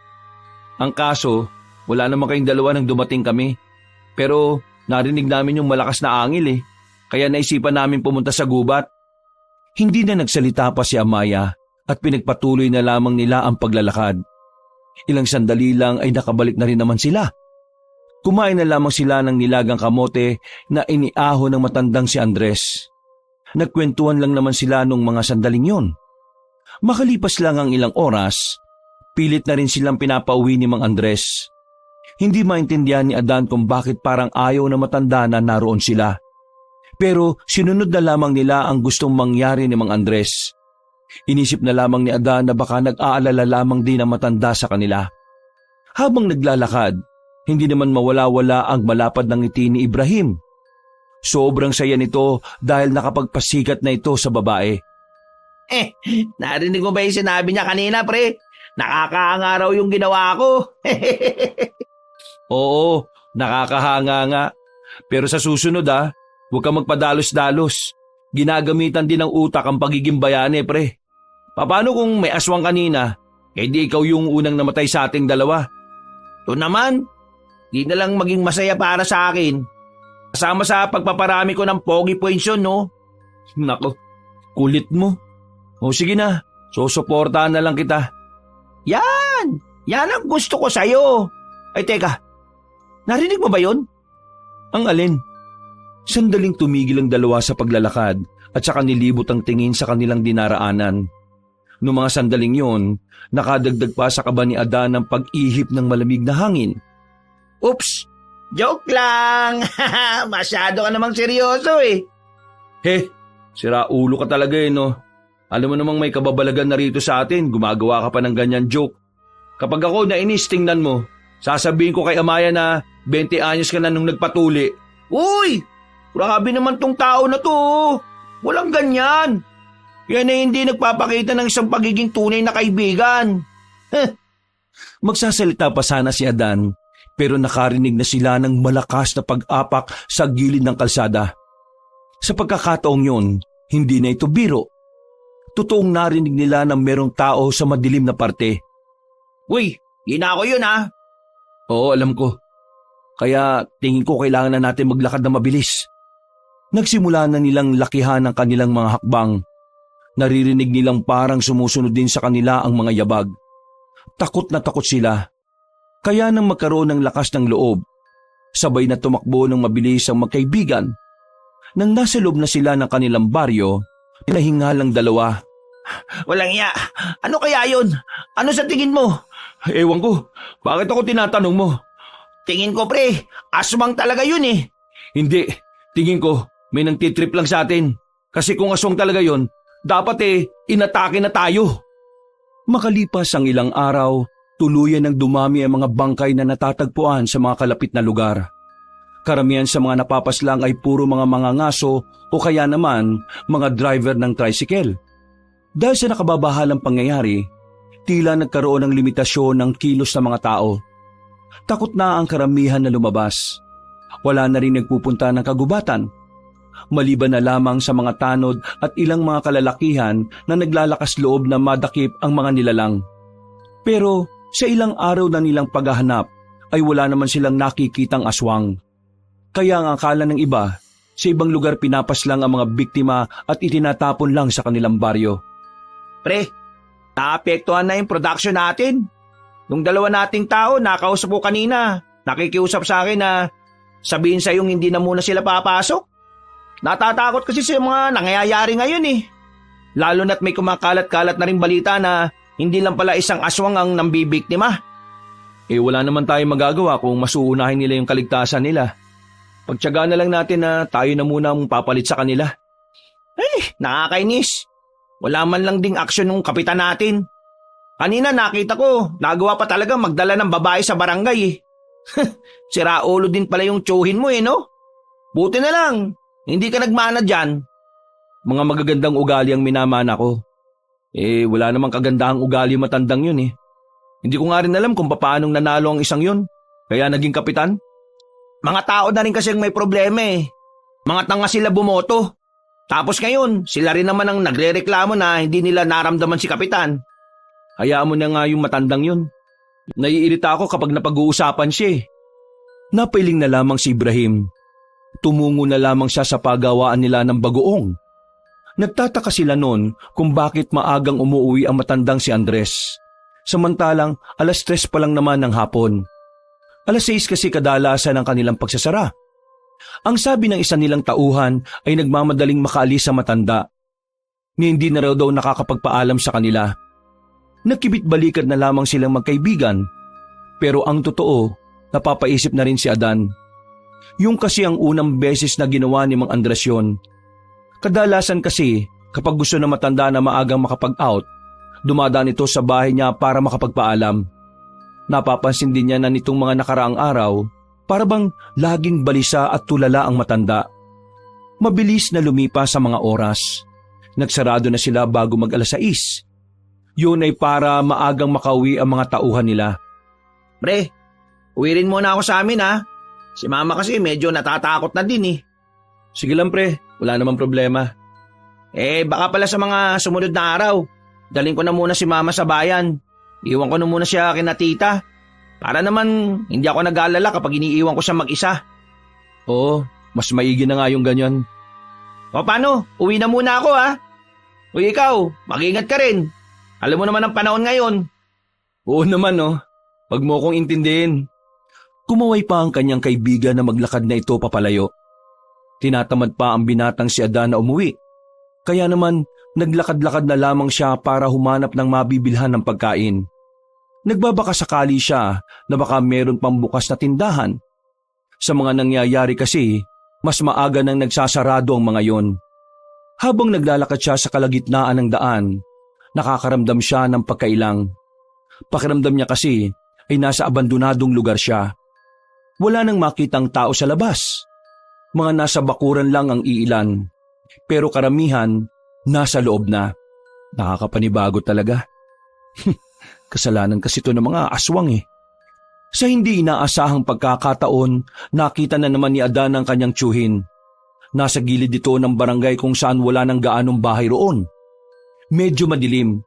Ang kaso, wala naman kayong dalawa nang dumating kami. Pero narinig namin yung malakas na angil kaya naisipan namin pumunta sa gubat. Hindi na nagsalita pa si Amaya at pinagpatuloy na lamang nila ang paglalakad. Ilang sandali lang ay nakabalik na rin naman sila. Kumain na lamang sila ng nilagang kamote na iniaho ng matandang si Andres. Nagkwentuhan lang naman sila nung mga sandaling yon. Makalipas lang ang ilang oras, pilit na rin silang pinapauwi ni Mang Andres. Hindi maintindihan ni Adan kung bakit parang ayaw na matanda na naroon sila. Pero sinunod na lamang nila ang gustong mangyari ni Mang Andres. Inisip na lamang ni Adan na baka nag-aalala lamang din ang matanda sa kanila. Habang naglalakad, hindi naman mawala-wala ang malapad ng ngiti ni Ibrahim. Sobrang saya nito dahil nakapagpasikat na ito sa babae. Narinig mo ba yung sinabi niya kanina, pre? Nakakahanga raw yung ginawa ko. Oo, nakakahanga nga. Pero sa susunod huwag kang magpadalos-dalos. Ginagamitan din ng utak ang pagiging bayani, pre. Paano kung may aswang kanina, di ikaw yung unang namatay sa ating dalawa? Ito naman, di na lang maging masaya para sa akin. Kasama sa pagpaparami ko ng pogi points yun, no? Nako, kulit mo. O sige na, susuportahan na lang kita. Yan ang gusto ko sa'yo. Ay teka, narinig mo ba yun? Ang alin? Sandaling tumigil ang dalawa sa paglalakad at saka nilibot ang tingin sa kanilang dinaraanan. Noong mga sandaling yon, nakadagdag pa sa kaba ni Adan ng pag-ihip ng malamig na hangin. Oops! Joke lang! Masyado ka namang seryoso Sira ulo ka talaga no. Alam mo namang may kababalagan na rito sa atin, gumagawa ka pa ng ganyan joke. Kapag ako nainis, tingnan mo. Sasabihin ko kay Amaya na 20 anyos ka na nung nagpatuli. Uy! Grabe naman tong tao na to. Walang ganyan. Yan ay hindi nagpapakita ng isang pagiging tunay na kaibigan. Magsasalita pa sana si Adan, pero nakarinig na sila ng malakas na pag-apak sa gilid ng kalsada. Sa pagkakataong yon, hindi na ito biro. totoong narinig nila na merong tao sa madilim na parte. Uy, ginako yun ha. Oo, alam ko. Kaya tingin ko kailangan na natin maglakad na mabilis. Nagsimula na nilang lakihan ang kanilang mga hakbang. Naririnig nilang parang sumusunod din sa kanila ang mga yabag. Takot na takot sila. Kaya nang magkaroon ng lakas ng loob, sabay na tumakbo ng mabilis ang magkaibigan. Nang nasa loob na sila ng kanilang baryo, nahinga lang dalawa. Walang iya. Ano kaya yun? Ano sa tingin mo? Ewan ko, bakit ako tinatanong mo? Tingin ko pre, aswang talaga yun eh. Hindi, tingin ko may nangtitrip lang sa atin. Kasi kung aswang talaga yon, dapat inatake na tayo. Makalipas ang ilang araw, tuluyan ng dumami ang mga bangkay na natatagpuan sa mga kalapit na lugar. Karamihan sa mga napapaslang ay puro mga mangangaso o kaya naman mga driver ng tricycle. Dahil sa nakababahalang pangyayari, tila nagkaroon ng limitasyon ng kilos ng mga tao. Takot na ang karamihan na lumabas. Wala na rin nagpupunta ng kagubatan. Maliban na lamang sa mga tanod at ilang mga kalalakihan na naglalakas loob na madakip ang mga nilalang. Pero sa ilang araw na nilang paghahanap ay wala naman silang nakikitang aswang. Kaya ang akala ng iba, sa ibang lugar pinapaslang ang mga biktima at itinatapon lang sa kanilang baryo. Pre, naapektuhan na yung production natin. Nung dalawa nating tao, nakausap ko kanina, nakikiusap sa akin na sabihin sa yung hindi na muna sila papasok. Natatakot kasi sa mga nangyayari ngayon eh. Lalo na't may kumakalat-kalat na rin balita na hindi lang pala isang aswang ang nambibiktima. Wala naman tayong magagawa kung masuunahin nila yung kaligtasan nila. Pagtiyagaan na lang natin na tayo na muna ang papalit sa kanila. Nakakainis. Wala man lang ding aksyon ng kapitan natin. Kanina nakita ko, nagawa pa talaga magdala ng babae sa barangay eh. Sira ulo din pala yung tsuhin mo no? Buti na lang, hindi ka nagmana dyan. Mga magagandang ugali ang minamana ko. Wala namang kagandahang ugali matandang yun eh. Hindi ko nga rin alam kung paanong nanalo ang isang yun, kaya naging kapitan. Mga tao na rin kasi may problema eh. Mga tanga sila bumoto. Tapos ngayon, sila rin naman ang nagrereklamo na hindi nila naramdaman si kapitan. Hayaan mo na nga yung matandang yun. Naiirita ako kapag napag-uusapan siya eh. Napailing na lamang si Ibrahim. Tumungo na lamang siya sa pagawaan nila ng bagoong. Nagtataka sila noon kung bakit maagang umuwi ang matandang si Andres. Samantalang 3:00 pa lang naman ng hapon. 6:00 kasi kadalasan ang kanilang pagsasara. Ang sabi ng isa nilang tauhan ay nagmamadaling makaalis sa matanda. Ni hindi na raw daw nakakapagpaalam sa kanila. Nagkibit-balikat na lamang silang magkaibigan. Pero ang totoo, napapaisip na rin si Adan. Yung kasi ang unang beses na ginawa ni Mang Andres yun. Kadalasan kasi kapag gusto na matanda na maagang makapag-out, dumadaan ito sa bahay niya para makapagpaalam. Napapansin din niya na nitong mga nakaraang araw, para bang laging balisa at tulala ang matanda. Mabilis na lumipas sa mga oras. Nagsarado na sila bago mag 6:00. Yun ay para maagang makauwi ang mga tauhan nila. Pre, uwi rin muna ako sa amin ha. Si mama kasi medyo natatakot na din eh. Sige lang pre, wala namang problema. Baka pala sa mga sumunod na araw, daling ko na muna si mama sa bayan. Iwan ko na muna siya kina tita. Para naman hindi ako nag-aalala kapag iniiwan ko siya mag-isa. Oo, mas maigi na nga yung ganyan. O paano? Uwi na muna ako ha. Uy ikaw, mag-ingat ka rin. Alam mo naman ang panahon ngayon. Oo naman Wag mo kong intindihin. Kumaway pa ang kanyang kaibigan na maglakad na ito papalayo. Tinatamad pa ang binatang si Adan na umuwi. Kaya naman naglakad-lakad na lamang siya para humanap ng mabibilhan ng pagkain. Nagbabaka sakali siya na baka meron pang bukas na tindahan. Sa mga nangyayari kasi, mas maaga nang nagsasarado ang mga yon. Habang naglalakad siya sa kalagitnaan ng daan, nakakaramdam siya ng pagkailang. Pakiramdam niya kasi ay nasa abandonadong lugar siya. Wala nang makitang tao sa labas. Mga nasa bakuran lang ang iilan. Pero karamihan, nasa loob na. Nakakapanibago talaga. Kasalanan kasi ito ng mga aswang eh. Sa hindi inaasahang pagkakataon, nakita na naman ni Adan ang kanyang tiyuhin. Nasa gilid ito ng barangay kung saan wala nang gaanong bahay roon. medyo madilim.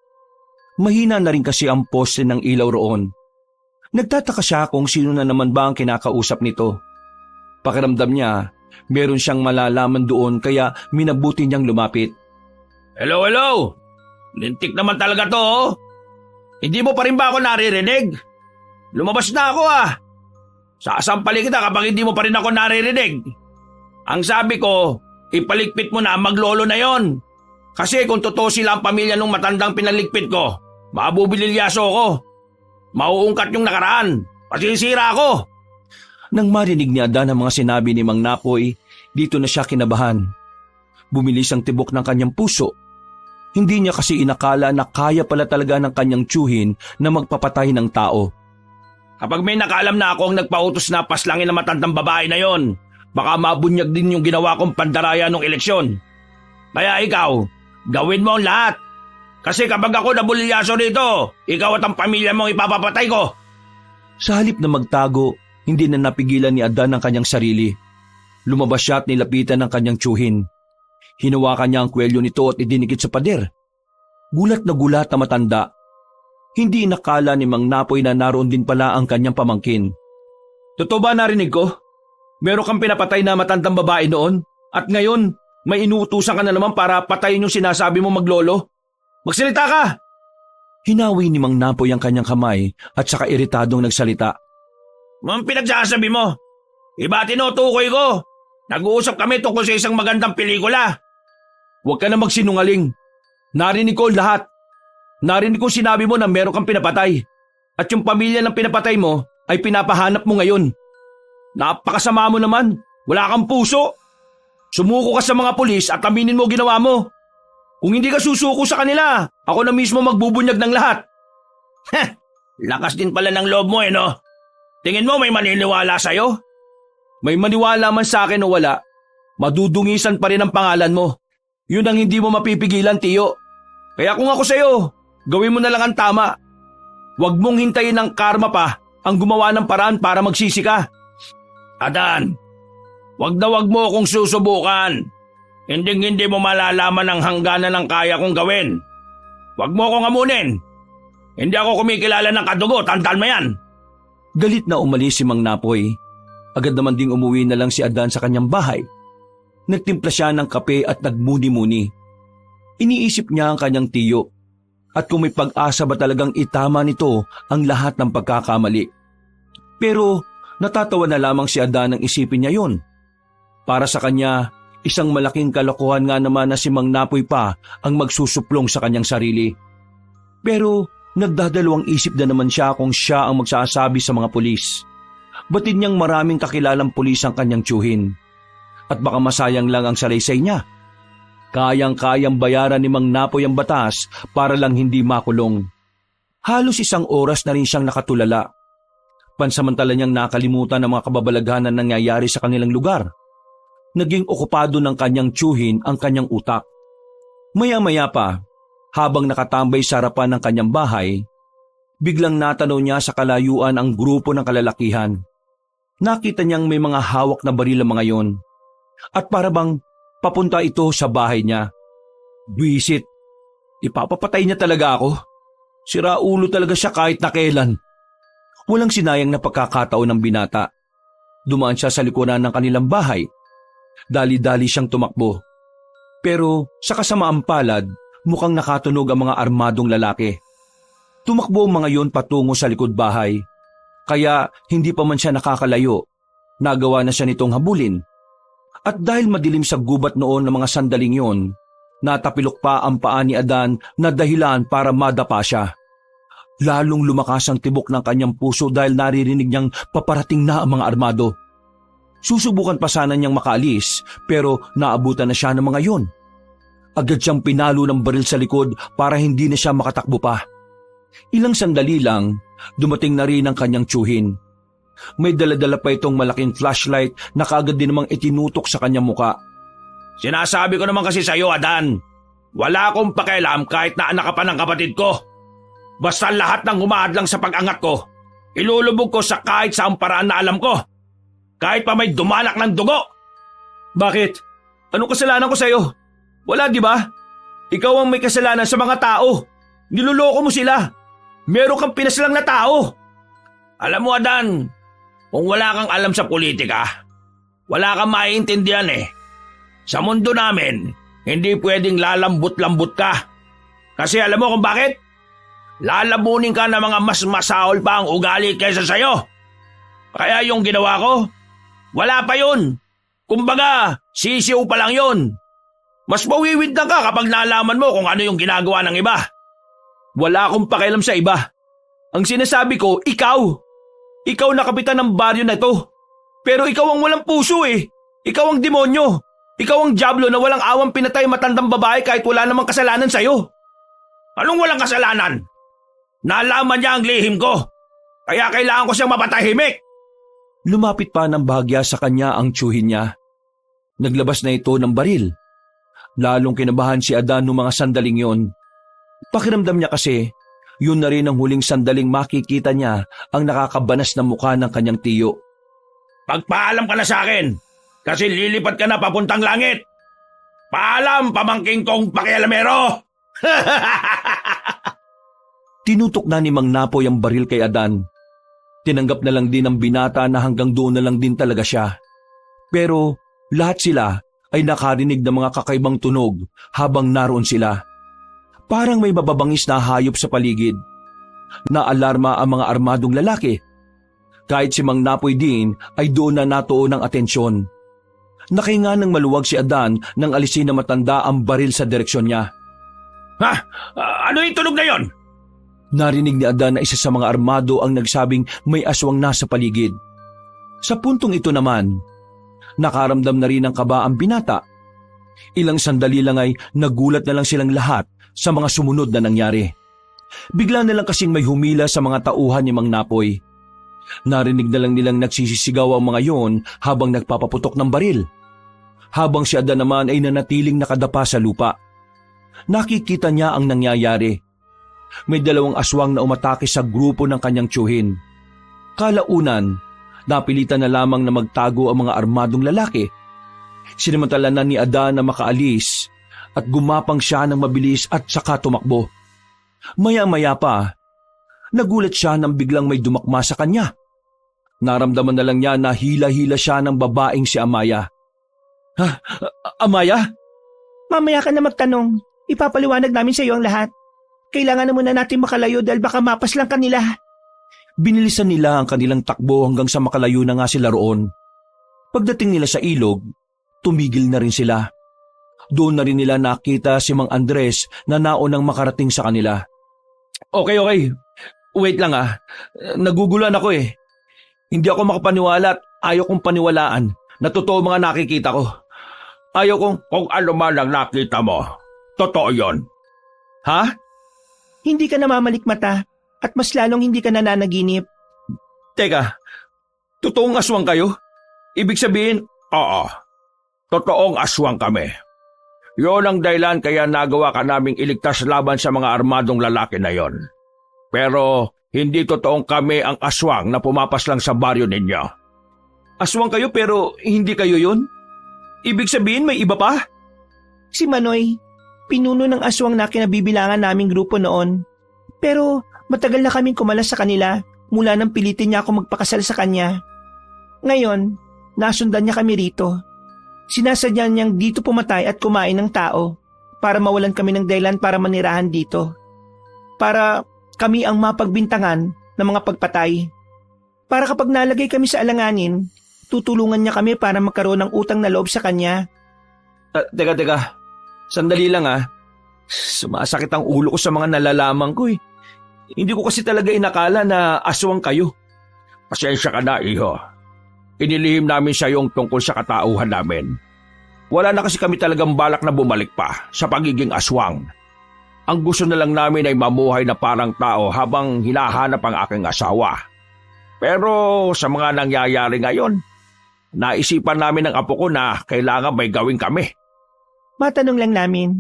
Mahina na rin kasi ang poste ng ilaw roon. Nagtataka siya kung sino na naman ba ang kinakausap nito. Pakiramdam niya, meron siyang malalaman doon kaya minabuti niyang lumapit. Hello, hello! Lintik naman talaga to, oh. Hindi mo pa rin ba ako naririnig? Lumabas na ako, ah. Sasampali kita kapag hindi mo pa rin ako naririnig. Ang sabi ko, ipaligpit mo na ang maglolo na yon. Kasi kung totoo sila ang pamilya ng matandang pinaligpit ko, mabubililyaso ko. Mauungkat yung nakaraan. Pasisira ako. Nang marinig ni Adan ang mga sinabi ni Mang Napoy, dito na siya kinabahan. Bumilis ang tibok ng kanyang puso. Hindi niya kasi inakala na kaya pala talaga ng kanyang tiyuhin na magpapatay ng tao. Kapag may nakaalam na ako ang nagpautos na paslangin ng matandang babae na yon, baka mabunyag din yung ginawa kong pandaraya nung eleksyon. Kaya ikaw, gawin mo ang lahat. Kasi kapag ako nabulilyaso rito, ikaw at ang pamilya mo ipapapatay ko. Sa halip na magtago, hindi na napigilan ni Adan ang kanyang sarili. Lumabas siya at nilapitan ng kanyang tiyuhin. Hinawakan niya ang kwelyo nito at idinikit sa pader. Gulat na gulat na matanda. Hindi inakala ni Mang Napoy na naroon din pala ang kanyang pamangkin. Totoo ba narinig ko? Meron kang pinapatay na matandang babae noon? At ngayon, may inuutusan ka na naman para patayin yung sinasabi mo maglolo? Magsalita ka! Hinawi ni Mang Napoy ang kanyang kamay at saka iritadong nagsalita. Ang pinagsasabi mo? Iba tinutukoy ko. Nag-uusap kami tungkol sa isang magandang pelikula. Huwag ka na magsinungaling. Narinig ko lahat. Narinig ko sinabi mo na meron kang pinapatay. At yung pamilya ng pinapatay mo ay pinapahanap mo ngayon. Napakasama mo naman. Wala kang puso. Sumuko ka sa mga pulis at aminin mo ginawa mo. Kung hindi ka susuko sa kanila, ako na mismo magbubunyag ng lahat. Heh, lakas din pala ng loob mo no? Tingin mo may maniniwala sa'yo? May maniwala man sa akin o wala, madudungisan pa rin ang pangalan mo. Yun ang hindi mo mapipigilan, Tiyo. Kaya kung ako sa'yo, gawin mo na lang ang tama. Huwag mong hintayin ng karma pa ang gumawa ng paraan para magsisi ka. Adan, wag mo akong susubukan. Hindi mo malalaman ang hangganan ng kaya kong gawin. Wag mo akong amunin. Hindi ako kumikilala ng kadugo, tandaan mo yan. Galit na umalis si Mang Napoy. Agad naman ding umuwi na lang si Adan sa kanyang bahay. Nagtimpla siya ng kape at nagmuni-muni. Iniisip niya ang kanyang tiyo. At kung may pag-asa ba talagang itama nito ang lahat ng pagkakamali. Pero natatawa na lamang si Adan nang isipin niya yon. Para sa kanya, isang malaking kalokohan nga naman na si Mang Napoy pa ang magsusuplong sa kanyang sarili. Pero nagdadalawang isip na naman siya kung siya ang magsasabi sa mga pulis. Batid niyang maraming kakilalang pulis ang kanyang tiyuhin. At baka masayang lang ang salaysay niya. Kayang-kayang bayaran ni Mang Napoy ang batas para lang hindi makulong. Halos 1 oras na rin siyang nakatulala. Pansamantala niyang nakalimutan ang mga kababalaghan na nangyayari sa kanilang lugar. Naging okupado ng kanyang tiyuhin ang kanyang utak. Maya-maya pa, habang nakatambay sa harapan ng kanyang bahay, biglang natanaw niya sa kalayuan ang grupo ng kalalakihan. Nakita niyang may mga hawak na baril ang mga yon. At para bang papunta ito sa bahay niya. Buisit, ipapapatay niya talaga ako. Siraulo talaga siya kahit na kailan. Walang sinayang na pagkakataon ng binata. Dumaan siya sa likuran ng kanilang bahay. Dali-dali siyang tumakbo. Pero sa kasamaang palad, mukhang nakatunog ang mga armadong lalaki. Tumakbo ang mga yon patungo sa likod bahay. Kaya hindi pa man siya nakakalayo, nagawa na siya nitong habulin. At dahil madilim sa gubat noon ng mga sandaling yon, natapilok pa ang paa ni Adan na dahilan para madapa siya. Lalong lumakas ang tibok ng kanyang puso dahil naririnig niyang paparating na ang mga armado. Susubukan pa sana niyang makaalis pero naabutan na siya ng mga yon. Agad siyang pinalo ng baril sa likod para hindi na siya makatakbo pa. Ilang sandali lang, dumating na rin ang kanyang tiyuhin. May daladala pa itong malaking flashlight na kaagad din namang itinutok sa kanyang muka. Sinasabi ko naman kasi sa iyo, Adan, wala akong pakialam kahit na anak ka pa ng kapatid ko. Basta lahat ng humaadlang sa pag-angat ko, ilulubog ko sa kahit saang paraan na alam ko. Kahit pa may dumalak ng dugo. Bakit? Anong kasalanan ko sa iyo? Wala, di ba? Ikaw ang may kasalanan sa mga tao. Niloloko mo sila. Meron kang pinaslang na tao. Alam mo, Adan, kung wala kang alam sa politika, wala kang maiintindihan eh. Sa mundo namin, hindi pwedeng lalambot-lambot ka. Kasi alam mo kung bakit? Lalamunin ka ng mga mas masaol pa ang ugali kaysa sa'yo. Kaya yung ginawa ko, wala pa yun. Kumbaga, sisiw pa lang yun. Mas mawiwid na ka kapag nalaman mo kung ano yung ginagawa ng iba. Wala akong pakialam sa iba. Ang sinasabi ko, ikaw. Ikaw na kapitan ng baryo na ito. Pero ikaw ang walang puso eh. Ikaw ang demonyo. Ikaw ang diablo na walang awang pinatay matandang babae kahit wala namang kasalanan sa'yo. Anong walang kasalanan? Nalaman niya ang lihim ko. Kaya kailangan ko siyang mapatahimik. Lumapit pa ng bahagya sa kanya ang tiyuhin niya. Naglabas na ito ng baril. Lalong kinabahan si Adan noong mga sandaling yon. Pakiramdam niya kasi, yun na rin ang huling sandaling makikita niya ang nakakabanas na mukha ng kanyang tiyo. Pagpaalam ka na sa akin, kasi lilipat ka na papuntang langit. Paalam, pamangking kong pakialamero! Tinutok na ni Mang Napoy ang baril kay Adan. Tinanggap na lang din ng binata na hanggang doon na lang din talaga siya. Pero lahat sila ay nakarinig ng mga kakaibang tunog habang naroon sila. Parang may mababangis na hayop sa paligid. Naalarma ang mga armadong lalaki. Kahit si Mang Napoy din ay doon na natuon ng atensyon. Nakahinga ng maluwag si Adan nang alisin na matanda ang baril sa direksyon niya. Ha? Ano yung tunog na yon? Narinig ni Adan na isa sa mga armado ang nagsabing may aswang nasa paligid. Sa puntong ito naman, nakaramdam na rin ng kaba ang binata. Ilang sandali lang ay nagulat na lang silang lahat sa mga sumunod na nangyari. Bigla na lang kasing may humila sa mga tauhan ni Mang Napoy. Narinig na lang nilang nagsisisigaw ang mga yon habang nagpapaputok ng baril. Habang si Adan naman ay nanatiling nakadapa sa lupa. Nakikita niya ang nangyayari. May dalawang aswang na umatake sa grupo ng kanyang tiyuhin. Kalaunan, napilitan na lamang na magtago ang mga armadong lalaki. Sinamantala na ni Adan na makaalis at gumapang siya ng mabilis at saka tumakbo. Maya-maya pa, nagulat siya nang biglang may dumakma sa kanya. Naramdaman na lang niya na hila-hila siya ng babaeng si Amaya. Ha? Amaya? Mamaya ka na magtanong. Ipapaliwanag namin sa iyo ang lahat. Kailangan na muna natin makalayo dahil baka mapas lang kanila. Binilisan nila ang kanilang takbo hanggang sa makalayo na nga sila roon. Pagdating nila sa ilog, tumigil na rin sila. Doon na rin nila nakita si Mang Andres na naunang makarating sa kanila. Okay. Wait lang ah. Naguguluhan ako eh. Hindi ako makapaniwala at ayaw kong paniwalaan na totoo mga nakikita ko. Ayaw kong Kung ano man ang nakita mo, totoo yon. Ha? Hindi ka namamalikmata at mas lalong hindi ka nananaginip. Teka, totoong aswang kayo? Ibig sabihin, Oo, totoong aswang kami. Yon ang dahilan kaya nagawa ka naming iligtas laban sa mga armadong lalaki na yon. Pero hindi totoong kami ang aswang na pumapas lang sa baryo ninyo. aswang kayo pero hindi kayo yun? Ibig sabihin may iba pa? Si Manoy, pinuno ng aswang na kinabibilangan naming grupo noon. Pero matagal na kaming kumalas sa kanila mula nang pilitin niya ako magpakasal sa kanya. Ngayon, nasundan niya kami rito. Sinasadya niyang dito pumatay at kumain ng tao para mawalan kami ng dahilan para manirahan dito. Para kami ang mapagbintangan ng mga pagpatay. Para kapag nalagay kami sa alanganin, tutulungan niya kami para magkaroon ng utang na loob sa kanya. Teka. Sandali lang ah. Sumasakit ang ulo ko sa mga nalalaman ko eh. Hindi ko kasi talaga inakala na aswang kayo. Pasensya ka na, iho. Inilihim namin sa yung tungkol sa katauhan namin. Wala na kasi kami talagang balak na bumalik pa sa pagiging aswang. Ang gusto na lang namin ay mamuhay na parang tao habang hinahanap ang aking asawa. Pero sa mga nangyayari ngayon, naisipan namin ng apo ko na kailangan may gawin kami. Matanong lang namin,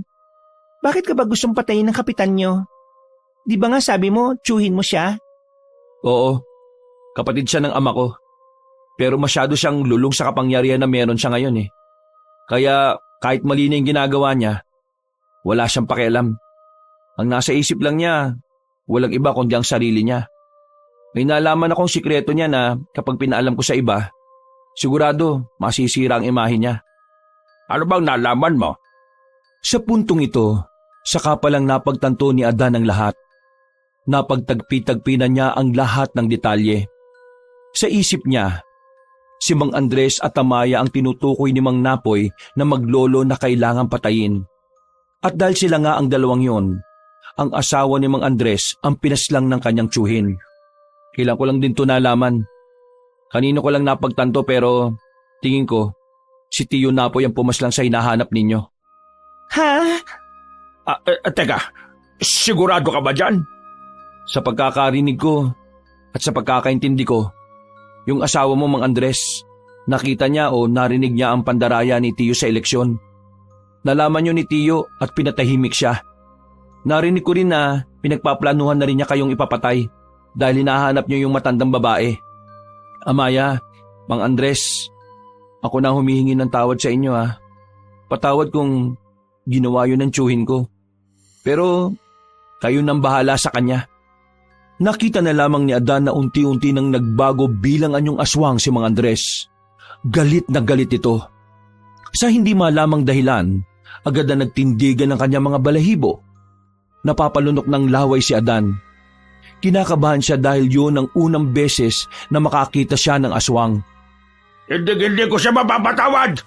bakit ka ba gustong patayin ng kapitan nyo? Di ba nga sabi mo, tiyuhin mo siya? Oo, kapatid siya ng ama ko. Pero masyado siyang lulong sa kapangyarihan na meron siya ngayon eh. Kaya kahit mali na yung ginagawa niya, Wala siyang pakialam. Ang nasa isip lang niya, walang iba kundi ang sarili niya. May nalaman akong sikreto niya na kapag pinaalam ko sa iba, sigurado masisira ang imahe niya. Ano bang nalaman mo? Sa puntong ito, saka palang napagtanto ni Adan ang lahat. Napagtagpi-tagpi na niya ang lahat ng detalye. Sa isip niya, si Mang Andres at Amaya ang tinutukoy ni Mang Napoy na maglolo na kailangang patayin. At dahil sila nga ang dalawang yon, ang asawa ni Mang Andres ang pinaslang ng kanyang tiyuhin. Kailan ko lang din ito nalaman. Kanino ko lang napagtanto pero tingin ko, si Tiyo Napoy ang pumaslang sa hinahanap ninyo. Ha? Teka, sigurado ka ba dyan? Sa pagkakarinig ko at sa pagkakaintindi ko, yung asawa mo Mang Andres, nakita niya o narinig niya ang pandaraya ni Tiyo sa eleksyon. Nalaman niyo ni Tiyo at pinatahimik siya. Narinig ko rin na pinagpaplanuhan na rin niya kayong ipapatay dahil hinahanap niyo yung matandang babae. Amaya, Mang Andres, ako na humihingi ng tawad sa inyo ha. Patawad kung ginawa yun ng tiyuhin ko. Pero kayo nang bahala sa kanya. Nakita na lamang ni Adan na unti-unti nang nagbago bilang anyong aswang si Mang Andres. Galit na galit ito. Sa hindi malamang dahilan, agad na nagtindigan ng kanyang mga balahibo. Napapalunok ng laway si Adan. Kinakabahan siya dahil yun ang unang beses na makakita siya ng aswang. Hindi ko siya mapapatawad!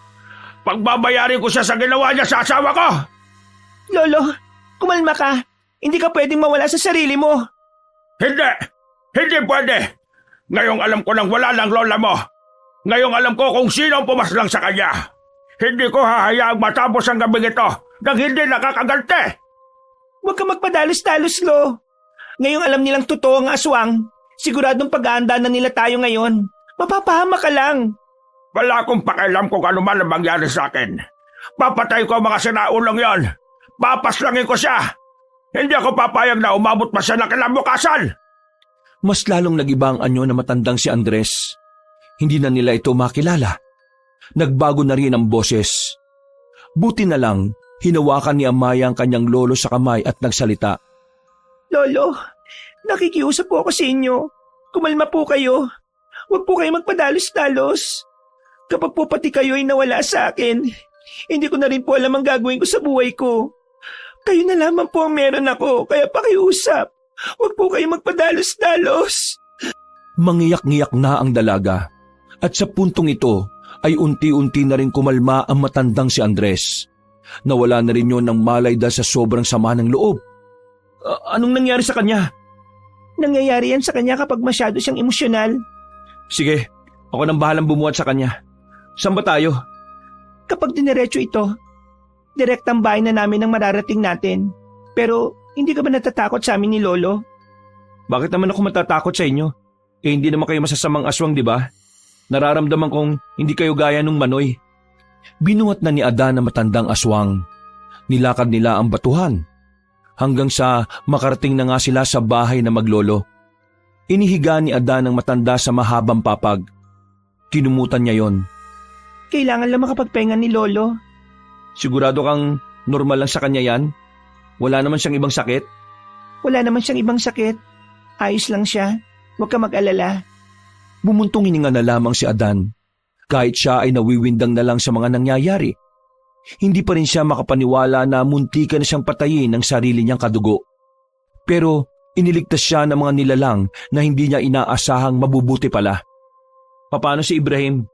Pagbabayarin ko siya sa ginawa niya sa asawa ko! Lolo, kumalma ka. Hindi ka pwedeng mawala sa sarili mo. Hindi pwede! Ngayong alam ko nang wala ng lola mo. Ngayong alam ko kung sino ang pumaslang sa kanya. Hindi ko hahayaang matapos ang gabing ito nang hindi nakakaganti. Huwag ka magpadalos-dalos, Lo. Ngayong alam nilang totoo ang aswang, siguradong pag-aanda na nila tayo ngayon. Mapapahama ka lang. Wala akong pakialam kung ano man ang mangyari sa akin. Papatay ko ang mga sinaunang yon. Papaslangin ko siya. Hindi ako papayag na umabot pa siya ng kinabukasan. Mas lalong nag-iba ang anyo na matandang si Andres. Hindi na nila ito makilala. Nagbago na rin ang boses. Buti na lang, hinawakan ni Amaya ang kanyang lolo sa kamay at nagsalita. Lolo, nakikiusap po ako sa inyo. Kumalma po kayo. Huwag po kayo magpadalos-dalos. Kapag po pati kayo ay nawala sa akin, hindi ko na rin po alam ang gagawin ko sa buhay ko. Kayo na lamang po ang meron ako, kaya pakiusap. Huwag po kayo magpadalos-dalos. Mangiyak-ngiyak na ang dalaga. At sa puntong ito ay unti-unti na rin kumalma ang matandang si Andres. Nawala na rin yun ng malay dahil sa sobrang sama ng loob. Anong nangyari sa kanya? Nangyayari yan sa kanya kapag masyado siyang emosyonal. Sige, ako nang bahalang bumuhat sa kanya. Saan ba tayo? Kapag diniretso ito, direktang bahay na namin ang mararating natin. Pero hindi ka ba natatakot sa amin ni Lolo? Bakit naman ako matatakot sa inyo? Hindi naman kayo masasamang aswang, di ba? Nararamdaman kong hindi kayo gaya nung Manoy. Binuhat na ni Adan na matandang aswang. Nilakad nila ang batuhan. Hanggang sa makarating na nga sila sa bahay na maglolo. Inihiga ni Adan ang matanda sa mahabang papag. Kinumutan niya yon. Kailangan lang makapagpahinga ni Lolo. Sigurado kang normal lang sa kanya yan? Wala naman siyang ibang sakit? Wala naman siyang ibang sakit. Ayos lang siya. Huwag ka mag-alala. Bumuntong hininga na lamang si Adan. Kahit siya ay nawiwindang na lang sa mga nangyayari. Hindi pa rin siya makapaniwala na muntikan na siyang patayin ng sarili niyang kadugo. Pero iniligtas siya ng mga nilalang na hindi niya inaasahang mabubuti pala. Paano si Ibrahim?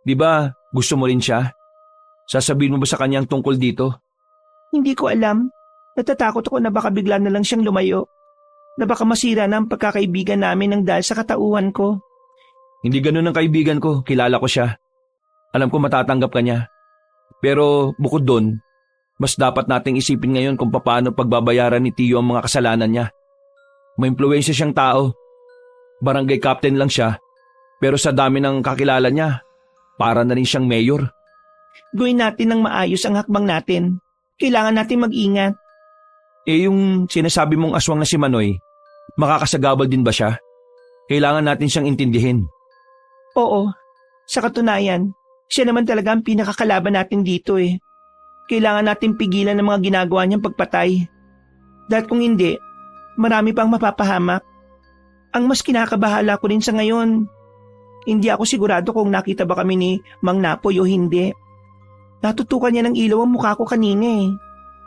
Di ba gusto mo rin siya? Sasabihin mo ba sa kanyang tungkol dito? Hindi ko alam. Natatakot ako na baka bigla na lang siyang lumayo. Na baka masira na ang pagkakaibigan namin ng dahil sa katauhan ko. Hindi ganun ang kaibigan ko. Kilala ko siya. Alam ko matatanggap ka niya. Pero bukod doon, mas dapat nating isipin ngayon kung paano pagbabayaran ni Tiyo ang mga kasalanan niya. May impluwensya siyang tao. Barangay captain lang siya. Pero sa dami ng kakilala niya, para na rin siyang mayor. Gawin natin ng maayos ang hakbang natin. Kailangan natin mag-ingat. Yung sinasabi mong aswang na si Manoy, makakasagabal din ba siya? Kailangan natin siyang intindihin. Oo. Sa katunayan, siya naman talaga ang pinakakalaban natin dito eh. kailangan natin pigilan ng mga ginagawa niyang pagpatay. Dahil kung hindi, marami pang mapapahamak. Ang mas kinakabahala ko rin sa ngayon, hindi ako sigurado kung nakita ba kami ni Mang Napoy o hindi. Natutukan niya ng ilaw ang mukha ko kanina eh.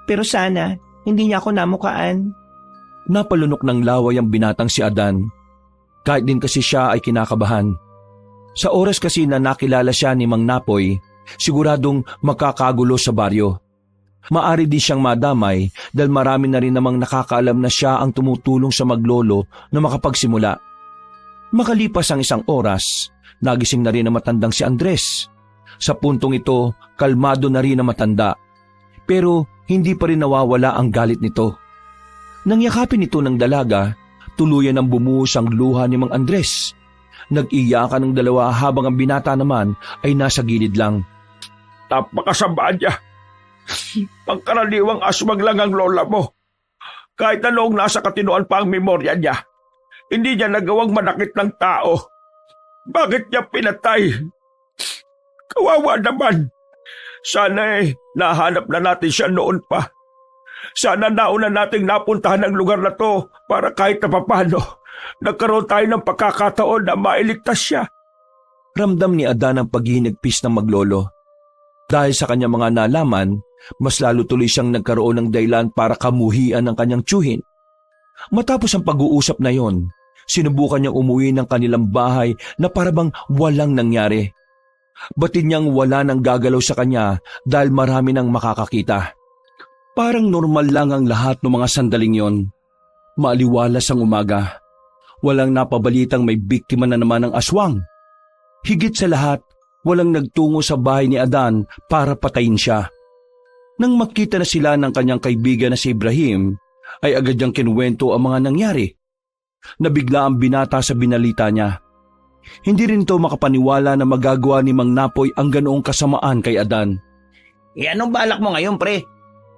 Pero sana, hindi niya ako namukaan. Napalunok ng laway ang binatang si Adan. Kahit din kasi siya ay kinakabahan. Sa oras kasi na nakilala siya ni Mang Napoy, siguradong makakagulo sa baryo. Maari din siyang madamay dahil marami na rin namang nakakaalam na siya ang tumutulong sa maglolo na makapagsimula. Makalipas ang isang oras, nagising na rin ang matandang si Andres. Sa puntong ito, kalmado na rin ang matanda. Pero hindi pa rin nawawala ang galit nito. Nang yakapin ito ng dalaga, tuluyan ang bumuhos ang luha ni Mang Andres. Nag-iyakan ng dalawa habang ang binata naman ay nasa gilid lang. Napakasama niya. Pangkaraniwang aswang lang ang lola mo. Kahit na noong nasa katinoan pa ang memorya niya, hindi niya nagawang manakit ng tao. Bakit niya pinatay? Kawawa naman. Sana nahanap na natin siya noon pa. Sana nauna nating napuntahan ang lugar na to para kahit na papano, nagkaroon tayo ng pagkakataon na mailigtas siya. Ramdam ni Adan ang paghihinagpis ng maglolo. Dahil sa kanyang mga nalaman, mas lalo tuloy siyang nagkaroon ng dahilan para kamuhian ang kanyang tiyuhin. Matapos ang pag-uusap na yon, sinubukan niyang umuwi ng kanilang bahay na parabang walang nangyari. Batid niyang wala nang gagalaw sa kanya dahil marami nang makakakita. Parang normal lang ang lahat ng mga sandaling yon. Maaliwalas ang umaga. Walang napabalitang may biktima na naman ng aswang. Higit sa lahat, walang nagtungo sa bahay ni Adan para patayin siya. Nang makita na sila ng kanyang kaibigan na si Ibrahim, ay agad niyang kinuwento ang mga nangyari. Nabigla ang binata sa binalita niya. Hindi rin ito makapaniwala na magagawa ni Mang Napoy ang ganoong kasamaan kay Adan. Anong balak mo ngayon, pre?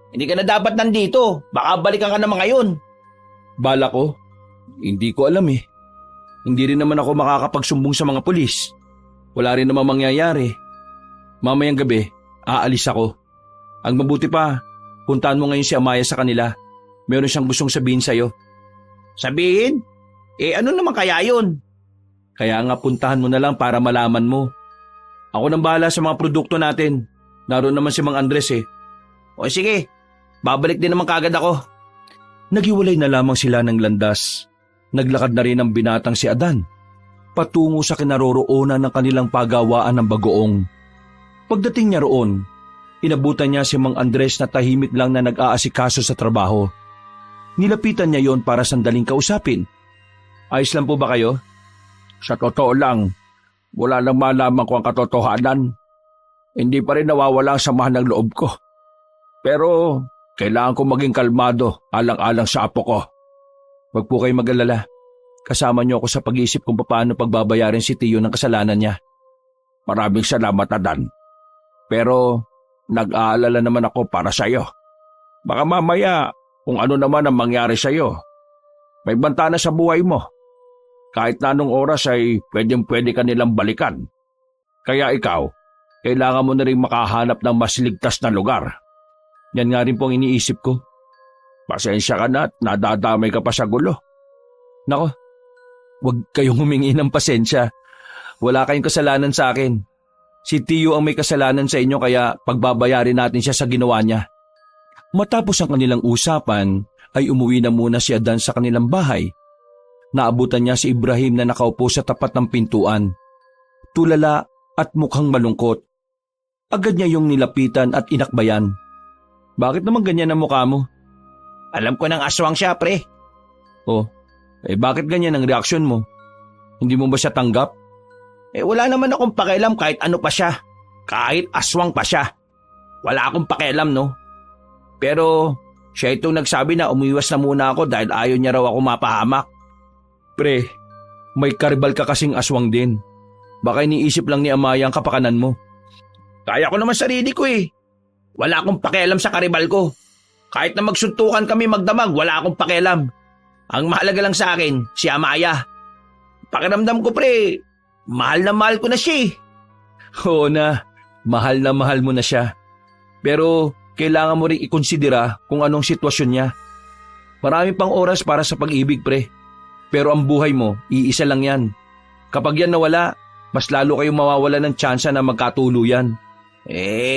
Hindi ka na dapat nandito. Baka balikan ka naman ngayon. Balak ko? Hindi ko alam eh. Hindi rin naman ako makakapagsumbong sa mga pulis. Wala rin naman mangyayari. Mamayang gabi, aalis ako. Ang mabuti pa, puntahan mo ngayon si Amaya sa kanila. Meron siyang gustong sabihin sa'yo. Sabihin? Ano naman kaya yun? Kaya nga puntahan mo na lang para malaman mo. Ako nang bahala sa mga produkto natin. Naroon naman si Mang Andres eh. O sige, babalik din naman kagad ako. Naghiwalay na lamang sila ng landas. Naglakad na rin ang binatang si Adan patungo sa kinaroroonan ng kanilang pagawaan ng bagoong. Pagdating niya roon, inabutan niya si Mang Andres na tahimik lang na nag-aasikaso sa trabaho. Nilapitan niya yon para sandaling kausapin. Ayos lang po ba kayo? Sa totoo lang, wala nang malaman ko ang katotohanan. Hindi pa rin nawawala ang samahan ng loob ko. Pero kailangan ko maging kalmado alang-alang sa apo ko. Huwag po kayong mag-alala. Kasama niyo ako sa pag-iisip kung paano pagbabayarin si Tiyo ng kasalanan niya. Maraming salamat, Adan. Pero nag-aalala naman ako para sa iyo. Baka mamaya kung ano naman ang mangyari sa iyo, may banta na sa buhay mo. Kahit na anong oras ay pwede ka nilang balikan. Kaya ikaw, kailangan mo na rin makahanap ng mas ligtas na lugar. Yan nga rin po ang iniisip ko. Pasensya ka na at nadadamay ka pa sa gulo. Nako, huwag kayong humingi ng pasensya. Wala kayong kasalanan sa akin. Si Tiyo ang may kasalanan sa inyo kaya pagbabayarin natin siya sa ginawa niya. Matapos ang kanilang usapan, ay umuwi na muna si Adan sa kanilang bahay. Naabutan niya si Ibrahim na nakaupo sa tapat ng pintuan. Tulala at mukhang malungkot. Agad niya yung nilapitan at inakbayan. Bakit naman ganyan ang mukha mo? Alam ko nang aswang siya, pre. Oh, bakit ganyan ang reaksyon mo? Hindi mo ba siya tanggap? Wala naman akong pakialam kahit ano pa siya. Kahit aswang pa siya. Wala akong pakialam, no? Pero siya itong nagsabi na umiwas na muna ako dahil ayaw niya raw ako mapahamak. Pre, may karibal ka kasing aswang din. Baka iniisip lang ni Amaya ang kapakanan mo. Kaya ko naman sarili ko eh. Wala akong pakialam sa karibal ko. Kahit na magsuntukan kami magdamag, wala akong pakialam. Ang mahalaga lang sa akin, si Amaya. Pakiramdam ko, pre, mahal na mahal ko na siya eh. Oo na mahal mo na siya. Pero kailangan mo rin ikonsidera kung anong sitwasyon niya. Marami pang oras para sa pag-ibig, pre. Pero ang buhay mo, iisa lang yan. Kapag yan nawala, mas lalo kayong mawawala ng tsansa na magkatuluyan.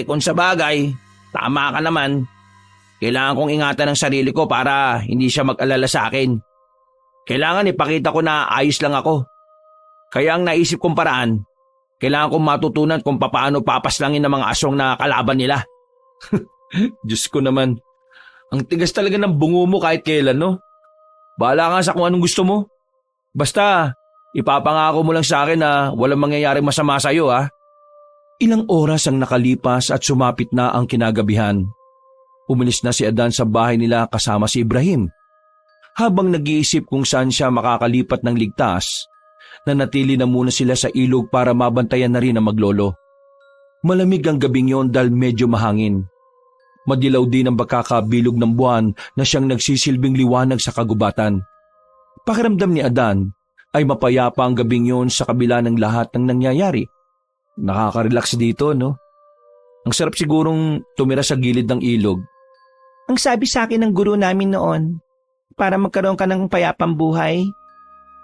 Kung sa bagay, tama ka naman. Kailangan kong ingatan ang sarili ko para hindi siya mag-alala sa akin. Kailangan ipakita ko na ayos lang ako. Kaya ang naisip kong paraan, kailangan kong matutunan kung paano papaslangin ng mga aswang na kalaban nila. Diyos ko naman, ang tigas talaga ng bungo mo kahit kailan, no? Bahala ka sa kung anong gusto mo. Basta, ipapangako mo lang sa akin na walang mangyayaring masama sa'yo, ha? Ilang oras ang nakalipas at sumapit na ang kinagabihan. Umalis na si Adan sa bahay nila kasama si Ibrahim. Habang nag-iisip kung saan siya makakalipat ng ligtas, nanatili na muna sila sa ilog para mabantayan na rin ang maglolo. Malamig ang gabing yon dahil medyo mahangin. Madilaw din ang pagkakabilog ng buwan na siyang nagsisilbing liwanag sa kagubatan. Pakiramdam ni Adan ay mapayapa ang gabing yon sa kabila ng lahat ng nangyayari. Nakaka-relax dito, no? Ang sarap sigurong tumira sa gilid ng ilog. Ang sabi sa akin ng guro namin noon, para magkaroon ka ng payapang buhay,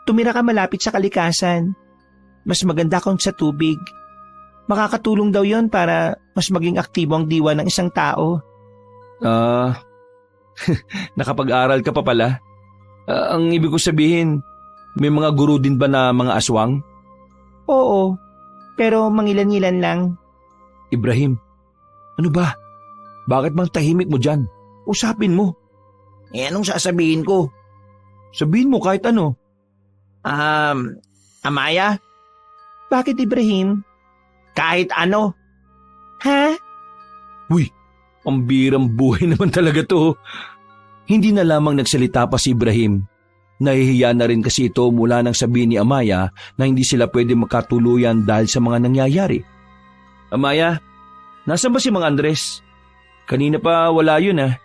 tumira ka malapit sa kalikasan. Mas maganda kung sa tubig. Makakatulong daw yon para mas maging aktibo ang diwa ng isang tao. Nakapag-aral ka pa pala? Ang ibig ko sabihin, may mga guro din ba na mga aswang? Oo, pero mangilan-ngilan lang. Ibrahim, ano ba? Bakit bang tahimik mo dyan? Usapin mo. Anong sasabihin ko? Sabihin mo kahit ano. Amaya, Bakit, Ibrahim? kahit ano. Ha? Uy, pambirang buhay naman talaga to. Hindi na lamang nagsalita pa si Ibrahim. Nahihiya na rin kasi ito mula nang sabihin ni Amaya na hindi sila pwede makatuluyan dahil sa mga nangyayari. Amaya, nasaan ba si Mang Andres? Kanina pa wala yun ah.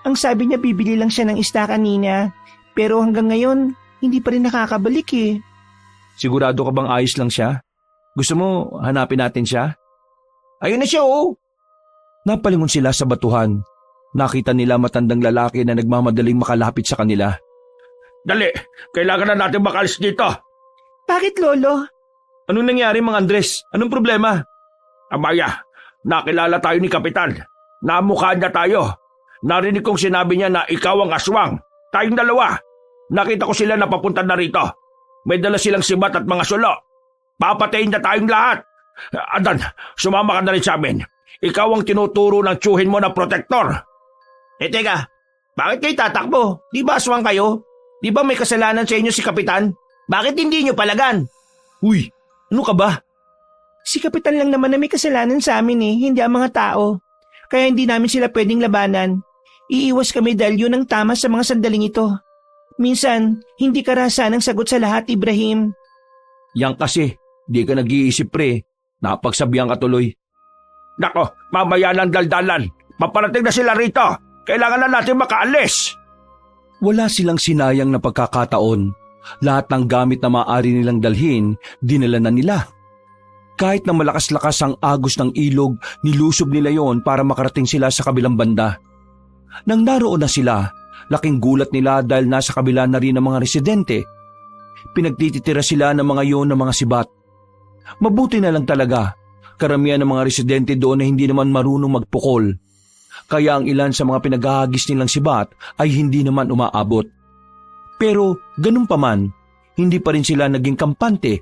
Ang sabi niya bibili lang siya ng isda kanina, pero hanggang ngayon, hindi pa rin nakakabalik eh. Sigurado ka bang ayos lang siya? Gusto mo hanapin natin siya? Ayun na siya, oh. Napalingon sila sa batuhan. Nakita nila matandang lalaki na nagmamadaling makalapit sa kanila. Dali, kailangan na natin makalis dito. Bakit, Lolo? Anong nangyari, Mang Andres? Anong problema? Amaya, nakilala tayo ni Kapitan. Namukha niya tayo. Narinig kong sinabi niya na ikaw ang aswang. Tayong dalawa. Nakita ko sila na papunta na rito. May dala silang sibat at mga sulo. Papatayin niya tayong lahat. Adan, sumama ka na rin sa amin. Ikaw ang tinuturo ng tiyuhin mo na protektor. Teka, bakit kayo tatakbo? Di ba aswang kayo? Di ba may kasalanan sa inyo si Kapitan? Bakit hindi niyo palagan? Uy, ano ka ba? Si Kapitan lang naman na may kasalanan sa amin eh, hindi ang mga tao. Kaya hindi namin sila pwedeng labanan. Iiwas kami dahil yun ang tama sa mga sandaling ito. Minsan, hindi karahasan ang sagot sa lahat, Ibrahim. Yang kasi, di ka nag-iisip pre. Napagsabihan ka tuloy. Nako, mamaya ng daldalan. Paparating na sila rito. Kailangan na natin makaalis. Wala silang sinayang na pagkakataon. Lahat ng gamit na maaari nilang dalhin, dinala na nila. Kahit na malakas-lakas ang agos ng ilog, nilusob nila yon para makarating sila sa kabilang banda. Nang naroon na sila, laking gulat nila dahil nasa kabila na rin ang mga residente. Pinagtititira sila ng mga yon ng mga sibat. Mabuti na lang talaga, karamihan ng mga residente doon na hindi naman marunong magpukol. Kaya ang ilan sa mga pinaghahagis nilang sibat ay hindi naman umaabot. Pero ganun pa man, hindi pa rin sila naging kampante.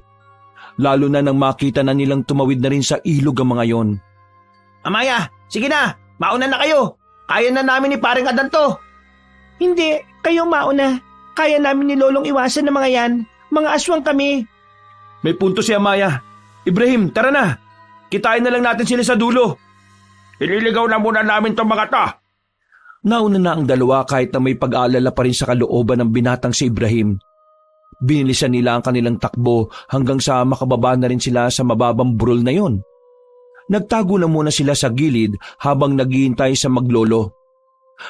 Lalo na nang makita na nilang tumawid na rin sa ilog ang mga yon. Amaya, sige na, mauna na kayo. Kaya na namin ni Paring Adan to. Hindi, kayong mauna. Kaya namin ni Lolong iwasan ng mga yan. Mga aswang kami. May punto si Amaya. Ibrahim, tara na. Kitain na lang natin sila sa dulo. Ililigaw na muna namin tong mga to. Nauna na ang dalawa kahit na may pag-aalala pa rin sa kalooban ng binatang si Ibrahim. Binilisan nila ang kanilang takbo hanggang sa makababa na rin sila sa mababang burol na yon. Nagtago na muna sila sa gilid habang naghihintay sa maglolo.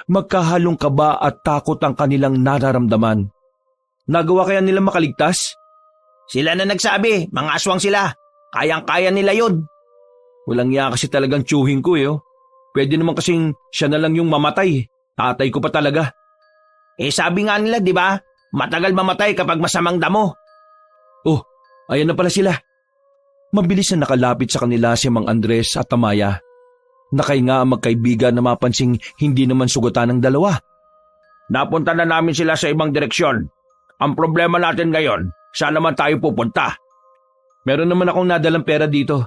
Magkahalong kaba at takot ang kanilang nararamdaman. Nagawa kaya nila makaligtas? Sila na nagsabi, mga aswang sila. Kayang-kaya nila yun. Walang iya kasi talagang tiyuhin ko eh. Pwede naman kasing siya na lang yung mamatay. Tatay ko pa talaga. Sabi nga nila, di ba? Matagal mamatay kapag masamang damo. Oh, ayan na pala sila. Mabilis na nakalapit sa kanila si Mang Andres at Amaya. Nakahinga ang magkaibigan na mapansing hindi naman sugatan ng dalawa. Napunta na namin sila sa ibang direksyon. Ang problema natin ngayon, saan naman tayo pupunta? Meron naman akong nadalang pera dito.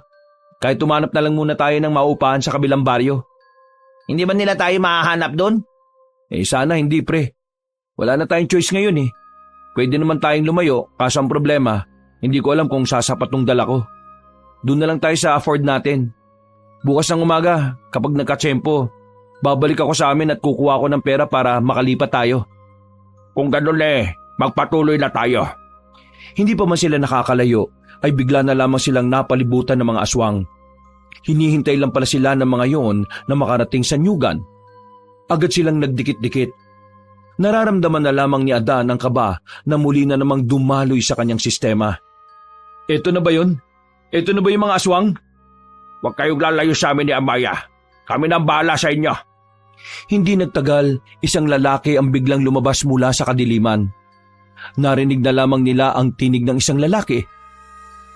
Kahit tumanap na lang muna tayo ng maupahan sa kabilang baryo. Hindi ba nila tayo mahahanap doon? Sana hindi pre. Wala na tayong choice ngayon eh. Pwede naman tayong lumayo, kaso ang problema, hindi ko alam kung sasapat ng dala ko. Doon na lang tayo sa afford natin. Bukas ng umaga, kapag nagkatsempo, babalik ako sa amin at kukuha ko ng pera para makalipat tayo. Kung ganun magpatuloy na tayo. Hindi pa man sila nakakalayo, ay bigla na lamang silang napalibutan ng mga aswang. Hinihintay lang pala sila ng mga yon na makarating sa nyugan. Agad silang nagdikit-dikit. Nararamdaman na lamang ni Adan ang kaba na muli na namang dumaloy sa kanyang sistema. Ito na ba yun? Ito na ba yung mga aswang? Huwag kayong lalayo sa amin ni Amaya. Kami nang bahala sa inyo. Hindi nagtagal, isang lalaki ang biglang lumabas mula sa kadiliman. Narinig na lamang nila ang tinig ng isang lalaki.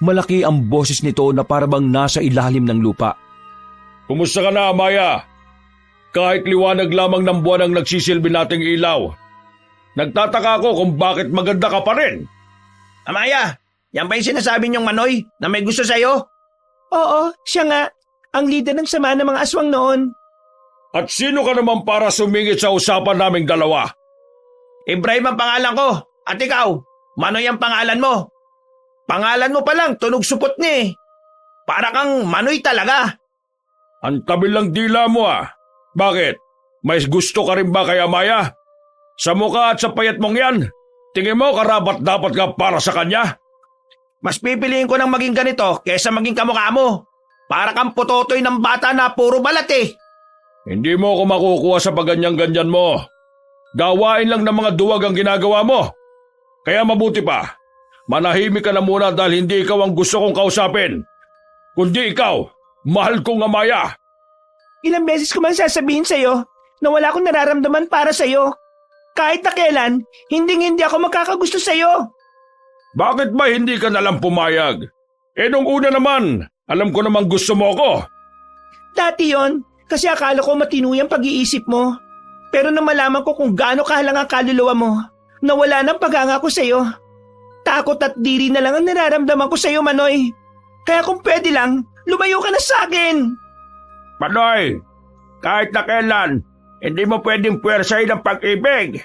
Malaki ang boses nito na parabang nasa ilalim ng lupa. Kumusta ka na, Amaya? Kahit liwanag lamang ng buwan ang nagsisilbi nating ilaw. Nagtataka ako kung bakit maganda ka pa rin. Amaya, yan ba yung sinasabi niyong Manoy na may gusto sa'yo? Oo, siya nga. Ang leader ng sama ng mga aswang noon. At sino ka naman para sumingit sa usapan naming dalawa? Ibrahim ang pangalan ko. At ikaw, Manoy ang pangalan mo. Pangalan mo pa lang, tunog supot ni. Para kang Manoy talaga. Ang tabi lang dila mo Bakit? May gusto ka rin ba kay Amaya? Sa mukha at sa payat mong yan, tingin mo karapat dapat ka para sa kanya? Mas pipiliin ko ng maging ganito kaysa maging kamukha mo. Para kang putotoy ng bata na puro balat Hindi mo ako makukuha sa pagganyan-ganyan mo. Gawain lang ng mga duwag ang ginagawa mo. Kaya mabuti pa, manahimik ka na muna dahil hindi ikaw ang gusto kong kausapin. Kundi ikaw, mahal kong Amaya. Ilang beses ko man sasabihin sa'yo na wala akong nararamdaman para sa'yo. Kahit na kailan, hindi ako makakagusto sa'yo. Bakit ba hindi ka nalang pumayag? Nung una naman, alam ko namang gusto mo ako. Dati yon, kasi akala ko matinuyang pag-iisip mo. Pero nang malaman ko kung gaano kahalang ang kaluluwa mo, nawala ng pag-anga ko sa'yo. Takot at diri na lang ang nararamdaman ko sa'yo, Manoy. Kaya kung pwede lang, lumayo ka na sa akin. Manoy, kahit na kailan, hindi mo pwedeng puwersahin ang pag-ibig.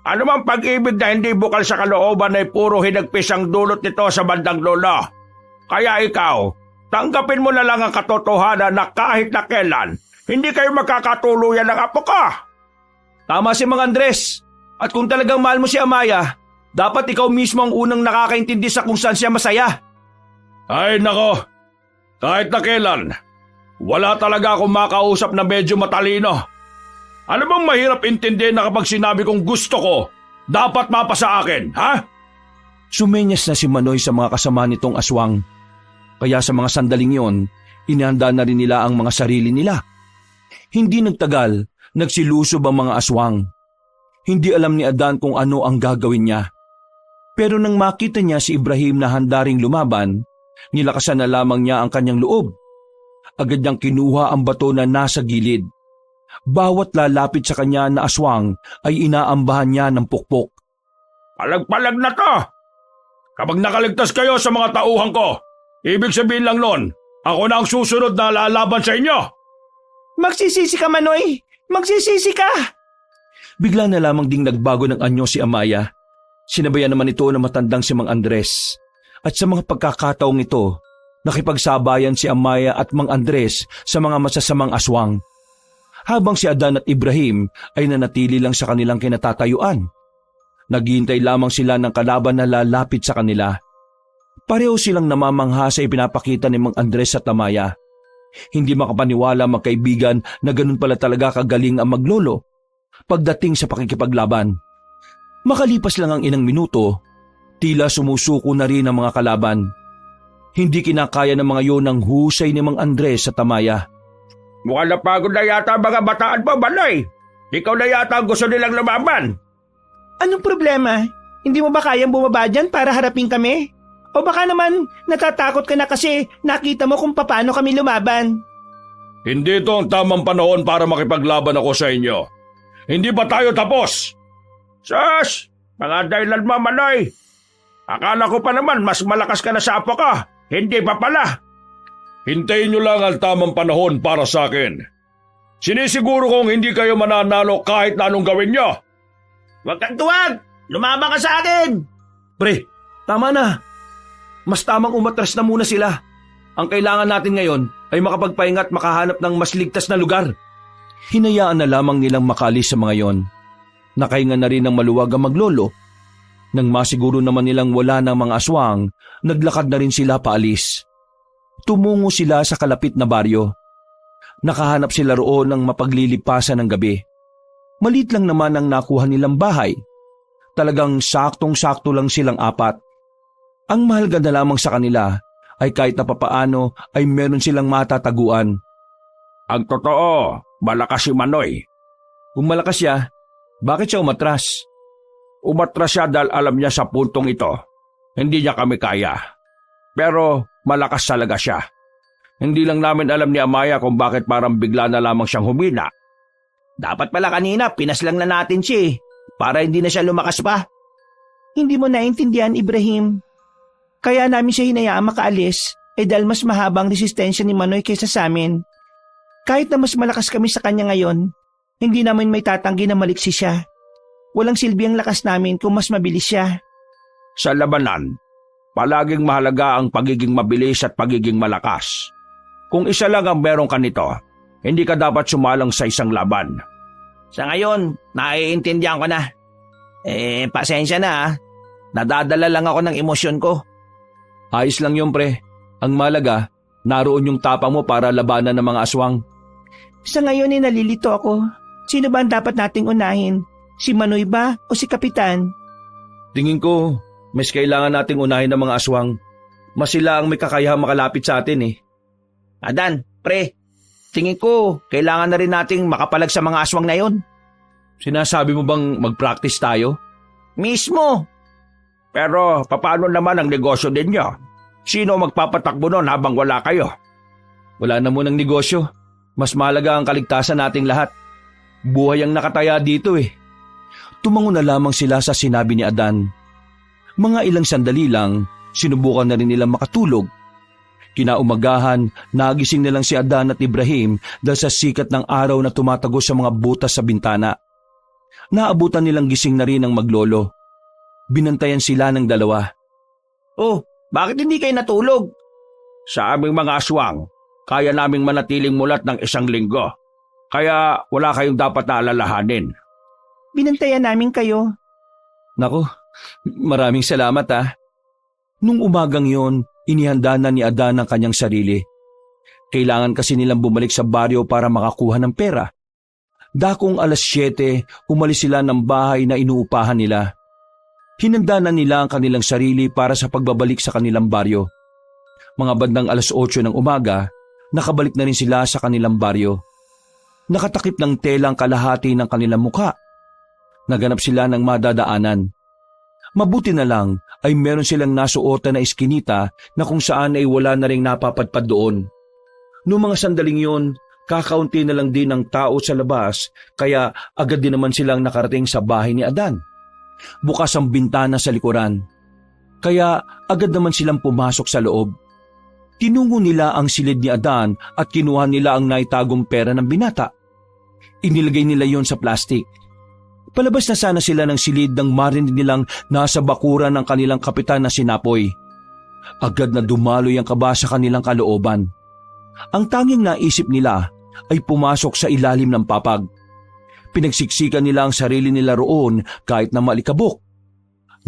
Ano mang pag-ibig na hindi bukal sa kalooban ay puro hinagpis ang dulot nito sa bandang lolo. Kaya ikaw, tanggapin mo na lang ang katotohanan na kahit na kailan, hindi kayo magkakatuluyan ng apo ka. Tama si Mang Andres. At kung talagang mahal mo si Amaya, dapat ikaw mismo ang unang nakakaintindi sa kung saan siya masaya. Ay nako, kahit na kailan, wala talaga akong makausap na medyo matalino. Ano bang mahirap intindihin na kapag sinabi kong gusto ko, dapat mapasa akin, ha? Sumenyas na si Manoy sa mga kasama nitong aswang. Kaya sa mga sandaling yon, inihanda na rin nila ang mga sarili nila. Hindi nagtagal, nagsilusob ang mga aswang. Hindi alam ni Adan kung ano ang gagawin niya. Pero nang makita niya si Ibrahim na handa ring lumaban, nilakasan na lamang niya ang kanyang loob. Agad niyang kinuha ang bato na nasa gilid. Bawat lalapit sa kanya na aswang ay inaambahan niya ng pukpok. Palag-palag na to! Kapag nakaligtas kayo sa mga tauhan ko, ibig sabihin lang nun, ako na ang susunod na lalaban sa inyo! Magsisisi ka, Manoy! Magsisisi ka! Bigla na lamang ding nagbago ng anyo si Amaya. Sinabayan naman ito na matandang si Mang Andres. At sa mga pagkakataong ito, nakipagsabayan si Amaya at Mang Andres sa mga masasamang aswang. Habang si Adan at Ibrahim ay nanatili lang sa kanilang kinatatayuan. Naghihintay lamang sila ng kalaban na lalapit sa kanila. Pareho silang namamangha sa ipinapakita ni Mang Andres at Amaya. Hindi makapaniwala magkaibigan na ganun pala talaga kagaling ang maglolo pagdating sa pakikipaglaban. Makalipas lang ang ilang minuto, tila sumusuko na rin ang mga kalaban. Hindi kinakaya ng mga yon ang husay ni Mang Andres at Amaya. Mukhang napagod na yata ang mga bataan mo, Manoy. Ikaw na yata ang gusto nilang lumaban. Anong problema? Hindi mo ba kayang bumaba dyan para harapin kami? O baka naman natatakot ka na kasi nakita mo kung paano kami lumaban? Hindi ito ang tamang panahon para makipaglaban ako sa inyo. Hindi ba tayo tapos? Sus! Mga dahilan mo, Manoy. Akala ko pa naman mas malakas ka na sa apo ko. Hindi pa pala. Hintayin nyo lang ang tamang panahon para sa akin. Sinisiguro kong hindi kayo mananalo kahit na anong gawin nyo. Huwag kang tuwag! Lumabang ka sa akin! Pre, tama na. Mas tamang umatras na muna sila. Ang kailangan natin ngayon ay makapagpahinga at makahanap ng mas ligtas na lugar. Hinayaan na lamang nilang makalis sa mga yon. Nakahinga na rin ng maluwag ang maglolo. Nang masiguro naman nilang wala ng mga aswang, naglakad na rin sila paalis. Tumungo sila sa kalapit na baryo. Nakahanap sila roon ng mapaglilipasan ng gabi. Malit lang naman ang nakuha nilang bahay. Talagang saktong-sakto lang silang apat. Ang mahalaga na lamang sa kanila ay kahit na papaano ay meron silang matataguan. Ang totoo, malakas si Manoy. Kung malakas siya, bakit siya umatras? Umatras siya dahil alam niya sa puntong ito. Hindi niya kami kaya. Pero malakas talaga siya. Hindi lang namin alam ni Amaya kung bakit parang bigla na lamang siyang humina. Dapat pala kanina, pinaslang na natin siya para hindi na siya lumakas pa. Hindi mo naintindihan, Ibrahim. Kaya namin siya hinayaan makaalis dahil mas mahabang resistensya ni Manoy kaysa sa amin. Kahit na mas malakas kami sa kanya ngayon, hindi namin may tatanggi na maliksi siya. Walang silbi ang lakas namin kung mas mabilis siya. Sa labanan, palaging mahalaga ang pagiging mabilis at pagiging malakas. Kung isa lang ang meron ka nito, hindi ka dapat sumalang sa isang laban. Sa ngayon, naiintindihan ko na. Pasensya na. Nadadala lang ako ng emosyon ko. Ayos lang yun, pre. Ang malaga, naroon yung tapang mo para labanan ng mga aswang. Sa ngayon nalilito ako. Sino ba ang dapat nating unahin? Si Manoy ba o si Kapitan? Tingin ko, mas kailangan nating unahin ng mga aswang. Mas sila ang may kakayahang makalapit sa atin eh. Adan, pre, tingin ko kailangan na rin nating makapalag sa mga aswang na yon. Sinasabi mo bang mag-practice tayo? Mismo! Pero paano naman ang negosyo ninyo? Sino magpapatakbo nun habang wala kayo? Wala na munang negosyo. Mas mahalaga ang kaligtasan nating lahat. Buhay ang nakataya dito eh. Tumango na lamang sila sa sinabi ni Adan. Mga ilang sandali lang, sinubukan na rin nilang makatulog. Kinaumagahan, nagising na lang si Adan at Ibrahim dahil sa sikat ng araw na tumatagos sa mga butas sa bintana. Naabutan nilang gising na rin ang maglolo. Binantayan sila ng dalawa. Oh, bakit hindi kayo natulog? Sa aming mga aswang, kaya naming manatiling mulat ng 1 linggo. Kaya wala kayong dapat na alalahanin. Binantayan namin kayo. Naku, maraming salamat ah. Nung umagang yon, inihanda na ni Adan ang kanyang sarili. Kailangan kasi nilang bumalik sa baryo para makakuha ng pera. Dakong 7:00, umalis sila ng bahay na inuupahan nila. Hinanda na nila ang kanilang sarili para sa pagbabalik sa kanilang baryo. Mga bandang 8:00 ng umaga, nakabalik na rin sila sa kanilang baryo. Nakatakip ng tela ang kalahati ng kanilang muka. Naganap sila ng madadaanan. Mabuti na lang ay meron silang nasuotan na iskinita na kung saan ay wala na ring napapadpad doon. Noong mga sandaling yon, kakaunti na lang din ang tao sa labas kaya agad din naman silang nakarating sa bahay ni Adan. Bukas ang bintana sa likuran. Kaya agad naman silang pumasok sa loob. Tinungo nila ang silid ni Adan at kinuha nila ang naitagong pera ng binata. Inilagay nila yon sa plastik. Palabas na sana sila ng silid nang marinig nilang nasa bakuran ng kanilang kapitan na si Napoy. Agad na dumaloy ang kaba sa kanilang kalooban. Ang tanging naisip nila ay pumasok sa ilalim ng papag. Pinagsiksikan nila ang sarili nila roon kahit na maalikabok.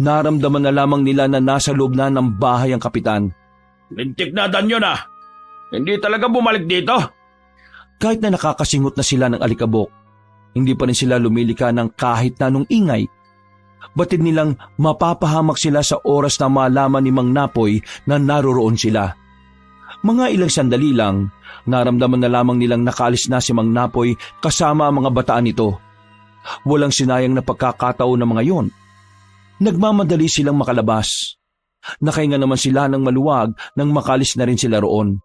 Naramdaman na lamang nila na nasa loob na ng bahay ang kapitan. Lintik na Dan yun ah. Hindi talaga bumalik dito. Kahit na nakakasingot na sila ng alikabok, hindi pa rin sila lumilika ng kahit na anong ingay. Batid nilang mapapahamak sila sa oras na malaman ni Mang Napoy na naroroon sila. Mga ilang sandali lang, naramdaman na lamang nilang nakaalis na si Mang Napoy kasama ang mga bataan nito. Walang sinayang na pagkakataon ng mga yon. Nagmamadali silang makalabas. Nakahinga naman sila ng maluwag nang makalis na rin sila roon.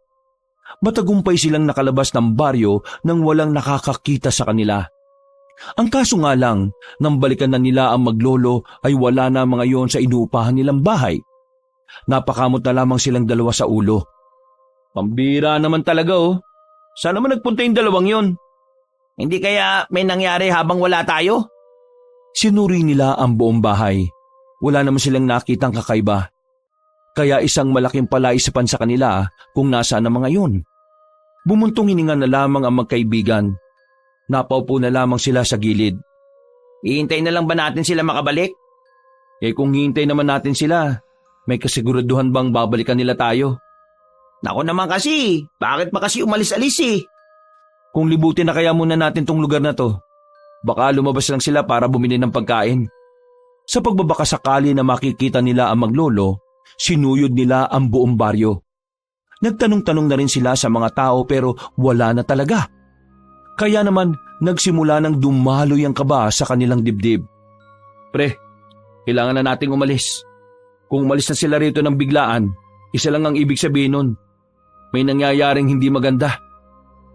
Matagumpay silang nakalabas ng baryo nang walang nakakakita sa kanila. Ang kaso nga lang, nang balikan na nila ang maglolo ay wala na mga yon sa inuupahan nilang bahay. Napakamot na lamang silang dalawa sa ulo. Pambira naman talaga oh. Saan naman nagpunta yung dalawang yon? Hindi kaya may nangyari habang wala tayo? Sinuri nila ang buong bahay. Wala naman silang nakitang kakaiba. Kaya isang malaking palaisipan sa kanila kung nasaan ang mga yun. Bumuntong hininga na lamang ang magkaibigan. Napaupo na lamang sila sa gilid. Hihintay na lang ba natin sila makabalik? Kung hihintay naman natin sila, may kasiguraduhan bang babalikan nila tayo? Naku naman kasi, bakit pa kasi umalis-alis eh? Kung libutin na kaya muna natin tong lugar na to, baka lumabas lang sila para bumili ng pagkain. Sa pagbabaka sakali na makikita nila ang maglolo, sinuyod nila ang buong baryo. Nagtanong-tanong na rin sila sa mga tao pero wala na talaga. Kaya naman nagsimula ng dumaloy ang kaba sa kanilang dibdib. Pre, kailangan na nating umalis. Kung umalis na sila rito ng biglaan, isa lang ang ibig sabihin nun. May nangyayaring hindi maganda.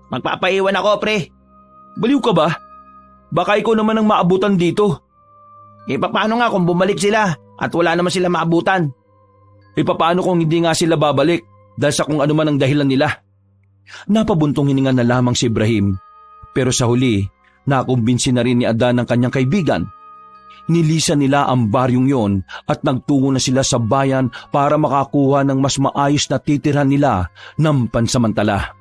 Magpapaiwan ako, pre. Baliw ka ba? Baka ikaw naman ang maabutan dito. Paano nga kung bumalik sila at wala naman sila maabutan? Paano kung hindi nga sila babalik dahil sa kung ano man ang dahilan nila? Napabuntong hininga na lamang si Ibrahim. Pero sa huli, nakumbinsi na rin ni Adan ang kanyang kaibigan. Nilisan nila ang baryong yon at nagtungo na sila sa bayan para makakuha ng mas maayos na titirhan nila ng pansamantala.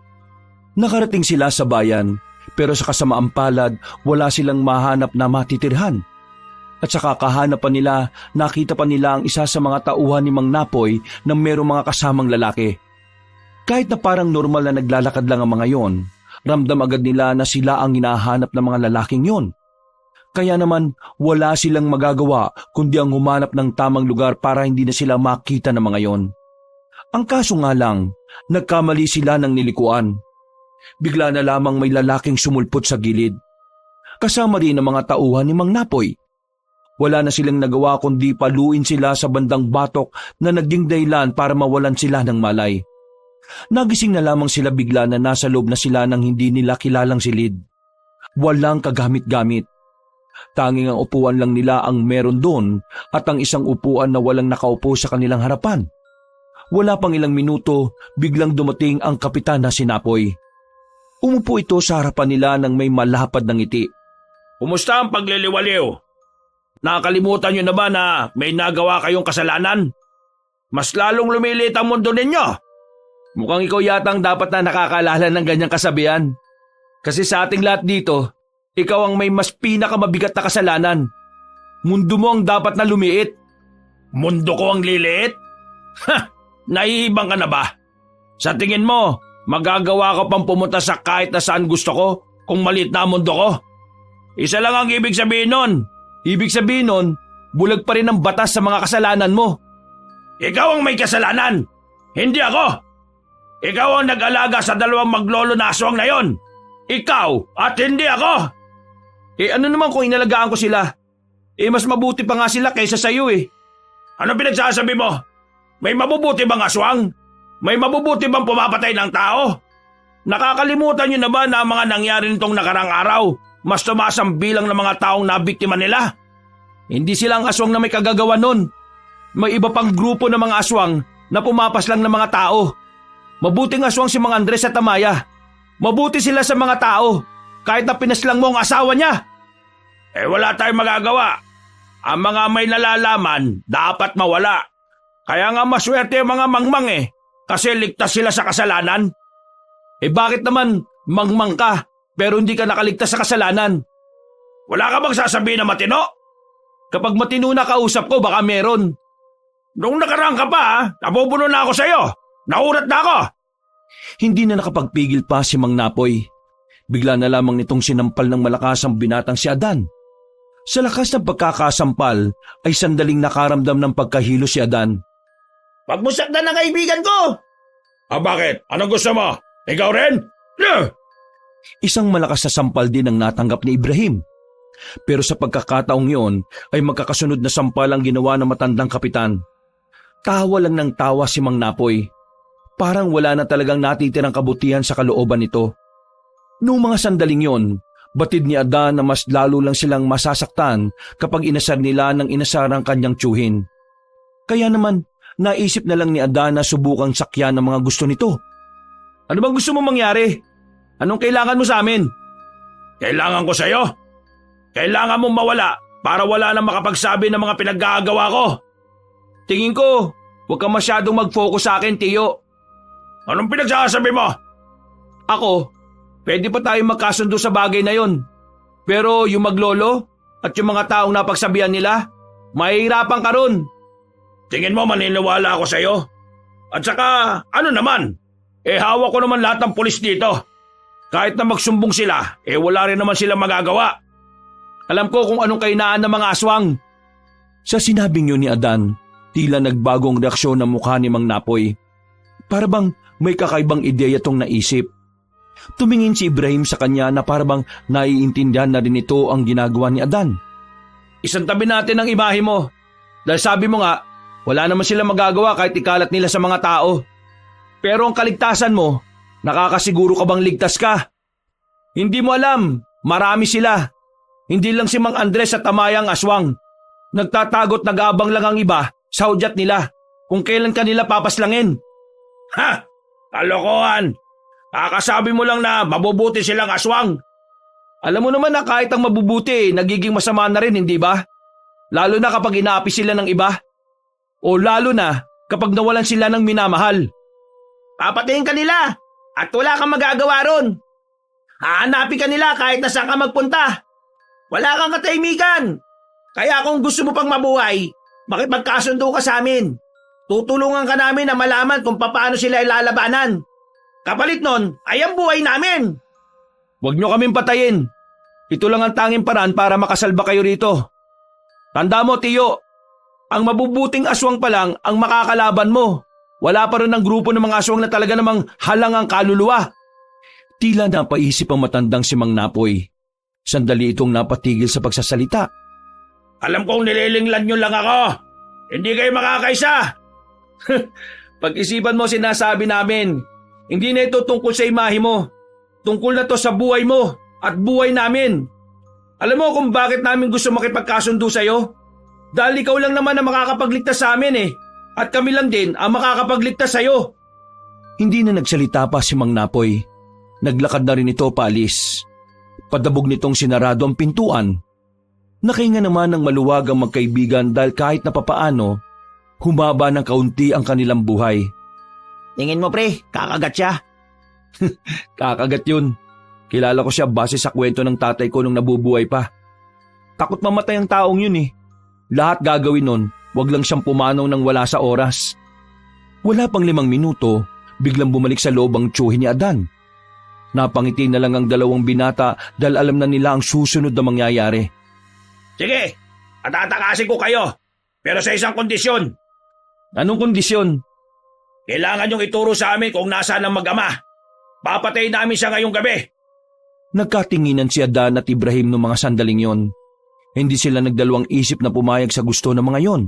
Nakarating sila sa bayan pero sa kasamaang palad wala silang mahanap na matitirhan. At sa kakahanap pa nila, nakita pa nila ang isa sa mga tauhan ni Mang Napoy na mayroong mga kasamang lalaki. Kahit na parang normal na naglalakad lang ang mga yon, ramdam agad nila na sila ang hinahanap ng mga lalaking yon. Kaya naman wala silang magagawa kundi ang humanap ng tamang lugar para hindi na sila makita ng mga yon. Ang kaso nga lang, nagkamali sila ng nilikuan. Bigla na lamang may lalaking sumulpot sa gilid. Kasama rin ang mga tauhan ni Mang Napoy. Wala na silang nagawa kundi paluin sila sa bandang batok na naging dahilan para mawalan sila ng malay. Nagising na lamang sila bigla na nasa loob na sila ng hindi nila kilalang silid. Walang kagamit-gamit. Tanging ang upuan lang nila ang meron doon at ang isang upuan na walang nakaupo sa kanilang harapan. Wala pang ilang minuto, biglang dumating ang kapitan na si Napoy. Umupo ito sa harapan nila ng may malapad na ngiti. Kumusta ang pagliliwaliw? Nakakalimutan niyo na ba na may nagawa kayong kasalanan? Mas lalong lumilit ang mundo ninyo. Mukhang ikaw yatang dapat na nakakaalala ng ganyang kasabihan. Kasi sa ating lahat dito, ikaw ang may mas pinakamabigat na kasalanan. Mundo mo ang dapat na lumiit. Mundo ko ang liliit? Ha! Naiibang ka na ba? Sa tingin mo, magagawa ko pang pumunta sa kahit na saan gusto ko kung maliit na ang mundo ko? Isa lang ang ibig sabihin nun. Ibig sabihin nun, bulag pa rin ang batas sa mga kasalanan mo. Ikaw ang may kasalanan, hindi ako. Ikaw ang nag-alaga sa dalawang maglolo na aswang na yon. Ikaw at hindi ako. Ano naman kung inalagaan ko sila? Mas mabuti pa nga sila kaysa sa'yo eh. Ano pinagsasabi mo? May mabubuti bang aswang? May mabubuti bang pumapatay ng tao? Nakakalimutan niyo na ba na ang mga nangyari nitong nakarang araw? Mas tumaas ang bilang ng mga taong nabiktima nila. Hindi sila ang aswang na may kagagawa nun. May iba pang grupo ng mga aswang na pumapas lang ng mga tao. Mabuting aswang si Mang Andres at Amaya. Mabuti sila sa mga tao kahit na pinaslang mo ang asawa niya. Wala tayong magagawa. Ang mga may nalalaman dapat mawala. Kaya nga maswerte ang mga mangmang kasi ligtas sila sa kasalanan. Bakit naman mangmang ka pero hindi ka nakaligtas sa kasalanan? Wala ka bang sasabihin na matino? Kapag matino na kausap ko baka meron. Nung nakaraan ka pa, nabubuno na ako sa'yo. Naurat na ako. Hindi na nakapagpigil pa si Mang Napoy. Bigla na lamang nitong sinampal ng malakas ang binatang si Adan. Sa lakas ng pagkakasampal ay sandaling nakaramdam ng pagkahilo si Adan. Wag mo saktan ng kaibigan ko! Bakit? Anong gusto mo? Ikaw rin? Isang malakas na sampal din ang natanggap ni Ibrahim. Pero sa pagkakataong yun ay magkakasunod na sampal ang ginawa ng matandang kapitan. Tawa lang ng tawa si Mang Napoy. Parang wala na talagang natitirang kabutihan sa kalooban nito. Noong mga sandaling yon, batid ni Adan na mas lalo lang silang masasaktan kapag inasar nila ng inasar ang kanyang tiyuhin. Kaya naman, naisip na lang ni Adan na subukang sakyan ng mga gusto nito. Ano bang gusto mo mangyari? Anong kailangan mo sa amin? Kailangan ko sa'yo? Kailangan mong mawala para wala nang makapagsabi ng mga pinaggagawa ko. Tingin ko, huwag ka masyadong mag-focus sa akin, Tiyo. Anong pinagsasabi mo? Ako, pwede pa tayong magkasundo sa bagay na yon. Pero yung maglolo at yung mga taong napagsabihan nila, mahihirapan ka ron. Tingin mo maniniwala ako sa'yo? At saka, ano naman? Hawak ko naman lahat ng pulis dito. Kahit na magsumbong sila, wala rin naman silang magagawa. Alam ko kung anong kainaan ng mga aswang. Sa sinabing yun ni Adan, tila nagbagong reaksyon ng mukha ni Mang Napoy. Para bang may kakaibang ideya tong naisip. Tumingin si Ibrahim sa kanya na para bang naiintindihan na rin ito ang ginagawa ni Adan. Isang tabi natin ang imahe mo. Dahil sabi mo nga, wala naman sila magagawa kahit ikalat nila sa mga tao. Pero ang kaligtasan mo, nakakasiguro ka bang ligtas ka? Hindi mo alam, marami sila. Hindi lang si Mang Andres at Tamayang aswang. Nagtatagot nag-aabang lang ang iba sa hudyat nila kung kailan kanila papaslangin. Ha! Kalokohan! Kakasabi mo lang na mabubuti silang aswang. Alam mo naman na kahit ang mabubuti, nagiging masama na rin, hindi ba? Lalo na kapag inaapi sila ng iba. O lalo na kapag nawalan sila ng minamahal. Papatayin ka nila at wala kang magagawa ron. Hahanapin ka nila kahit na saan ka magpunta. Wala kang katahimikan. Kaya kung gusto mo pang mabuhay, makipagkasundo ka sa amin. Tutulungan ka namin na malaman kung paano sila ilalabanan. Kapalit nun ay ang buhay namin. Huwag nyo kaming patayin. Ito lang ang tanging paraan para makasalba kayo rito. Tanda mo, Tiyo, ang mabubuting aswang pa lang ang makakalaban mo. Wala pa rin ang grupo ng mga aswang na talaga namang halang ang kaluluwa. Tila napaisip ang matandang si Mang Napoy. Sandali itong napatigil sa pagsasalita. Alam kong nililinglan nyo lang ako. Hindi kayo makakaisa. Pag-isipan mo sinasabi namin, hindi na ito tungkol sa imahe mo. Tungkol na to sa buhay mo at buhay namin. Alam mo kung bakit namin gusto makipagkasundo sa'yo? Dahil ikaw lang naman ang makakapagligtas sa amin At kami lang din ang makakapagligtas sa'yo. Hindi na nagsalita pa si Mang Napoy. Naglakad na rin ito paalis. Padabog nitong sinarado ang pintuan. Nakahinga naman ng maluwag ang magkaibigan dahil kahit na papaano, humaba ng kaunti ang kanilang buhay. Tingin mo pre, kakagat siya. Kakagat yun. Kilala ko siya base sa kwento ng tatay ko nung nabubuhay pa. Takot mamatay ang taong yun Lahat gagawin nun, wag lang siyang pumanaw ng wala sa oras. Wala pang 5 minuto, biglang bumalik sa loob ang tiyuhin ni Adan. Napangiti na lang ang dalawang binata dahil alam na nila ang susunod na mangyayari. Sige, atatakasin ko kayo, pero sa isang kondisyon. Anong kondisyon? Kailangan niyong ituro sa amin kung nasaan ang mag-ama. Papatayin namin siya ngayong gabi. Nagkatinginan si Adan at Ibrahim noong mga sandaling yon. Hindi sila nagdalawang isip na pumayag sa gusto ng mga yon.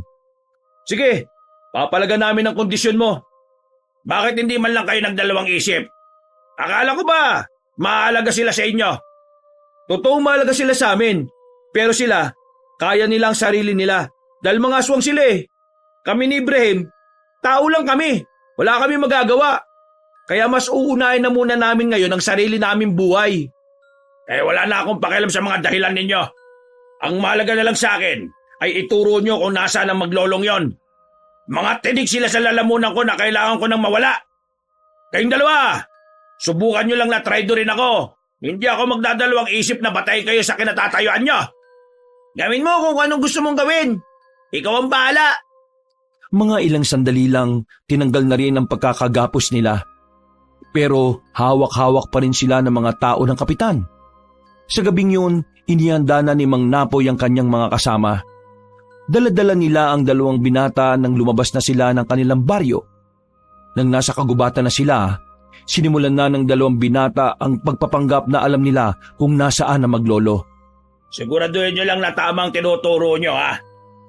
Sige, papalagan namin ang kondisyon mo. Bakit hindi man lang kayo nagdalawang isip? Akala ko ba maalaga sila sa inyo? Totoong mahalaga sila sa amin, pero sila, kaya nila ang sarili nila dahil mga aswang sila Kami ni Ibrahim, tao lang kami, wala kami magagawa. Kaya mas uunahin na muna namin ngayon ang sarili naming buhay. Wala na akong pakialam sa mga dahilan ninyo. Ang mahalaga na lang sa akin ay ituro nyo kung nasaan ang maglolong yon. Mga tinig sila sa lalamunan ko na kailangan ko nang mawala. Kayong dalawa, subukan nyo lang na traidorin ako. Hindi ako magdadalawang isip na batay kayo sa kinatatayuan nyo. Gawin mo kung anong gusto mong gawin. Ikaw ang bahala. Mga ilang sandali lang, tinanggal na rin ang pagkakagapos nila. Pero hawak-hawak pa rin sila ng mga tao ng kapitan. Sa gabing yun, inihanda na ni Mang Napoy ang kanyang mga kasama. Dala-dala nila ang 2 binata nang lumabas na sila ng kanilang baryo. Nang nasa kagubatan na sila, sinimulan na ng dalawang binata ang pagpapanggap na alam nila kung nasaan na maglolo. Siguraduhin nyo lang na tama ang tinuturo nyo, ha?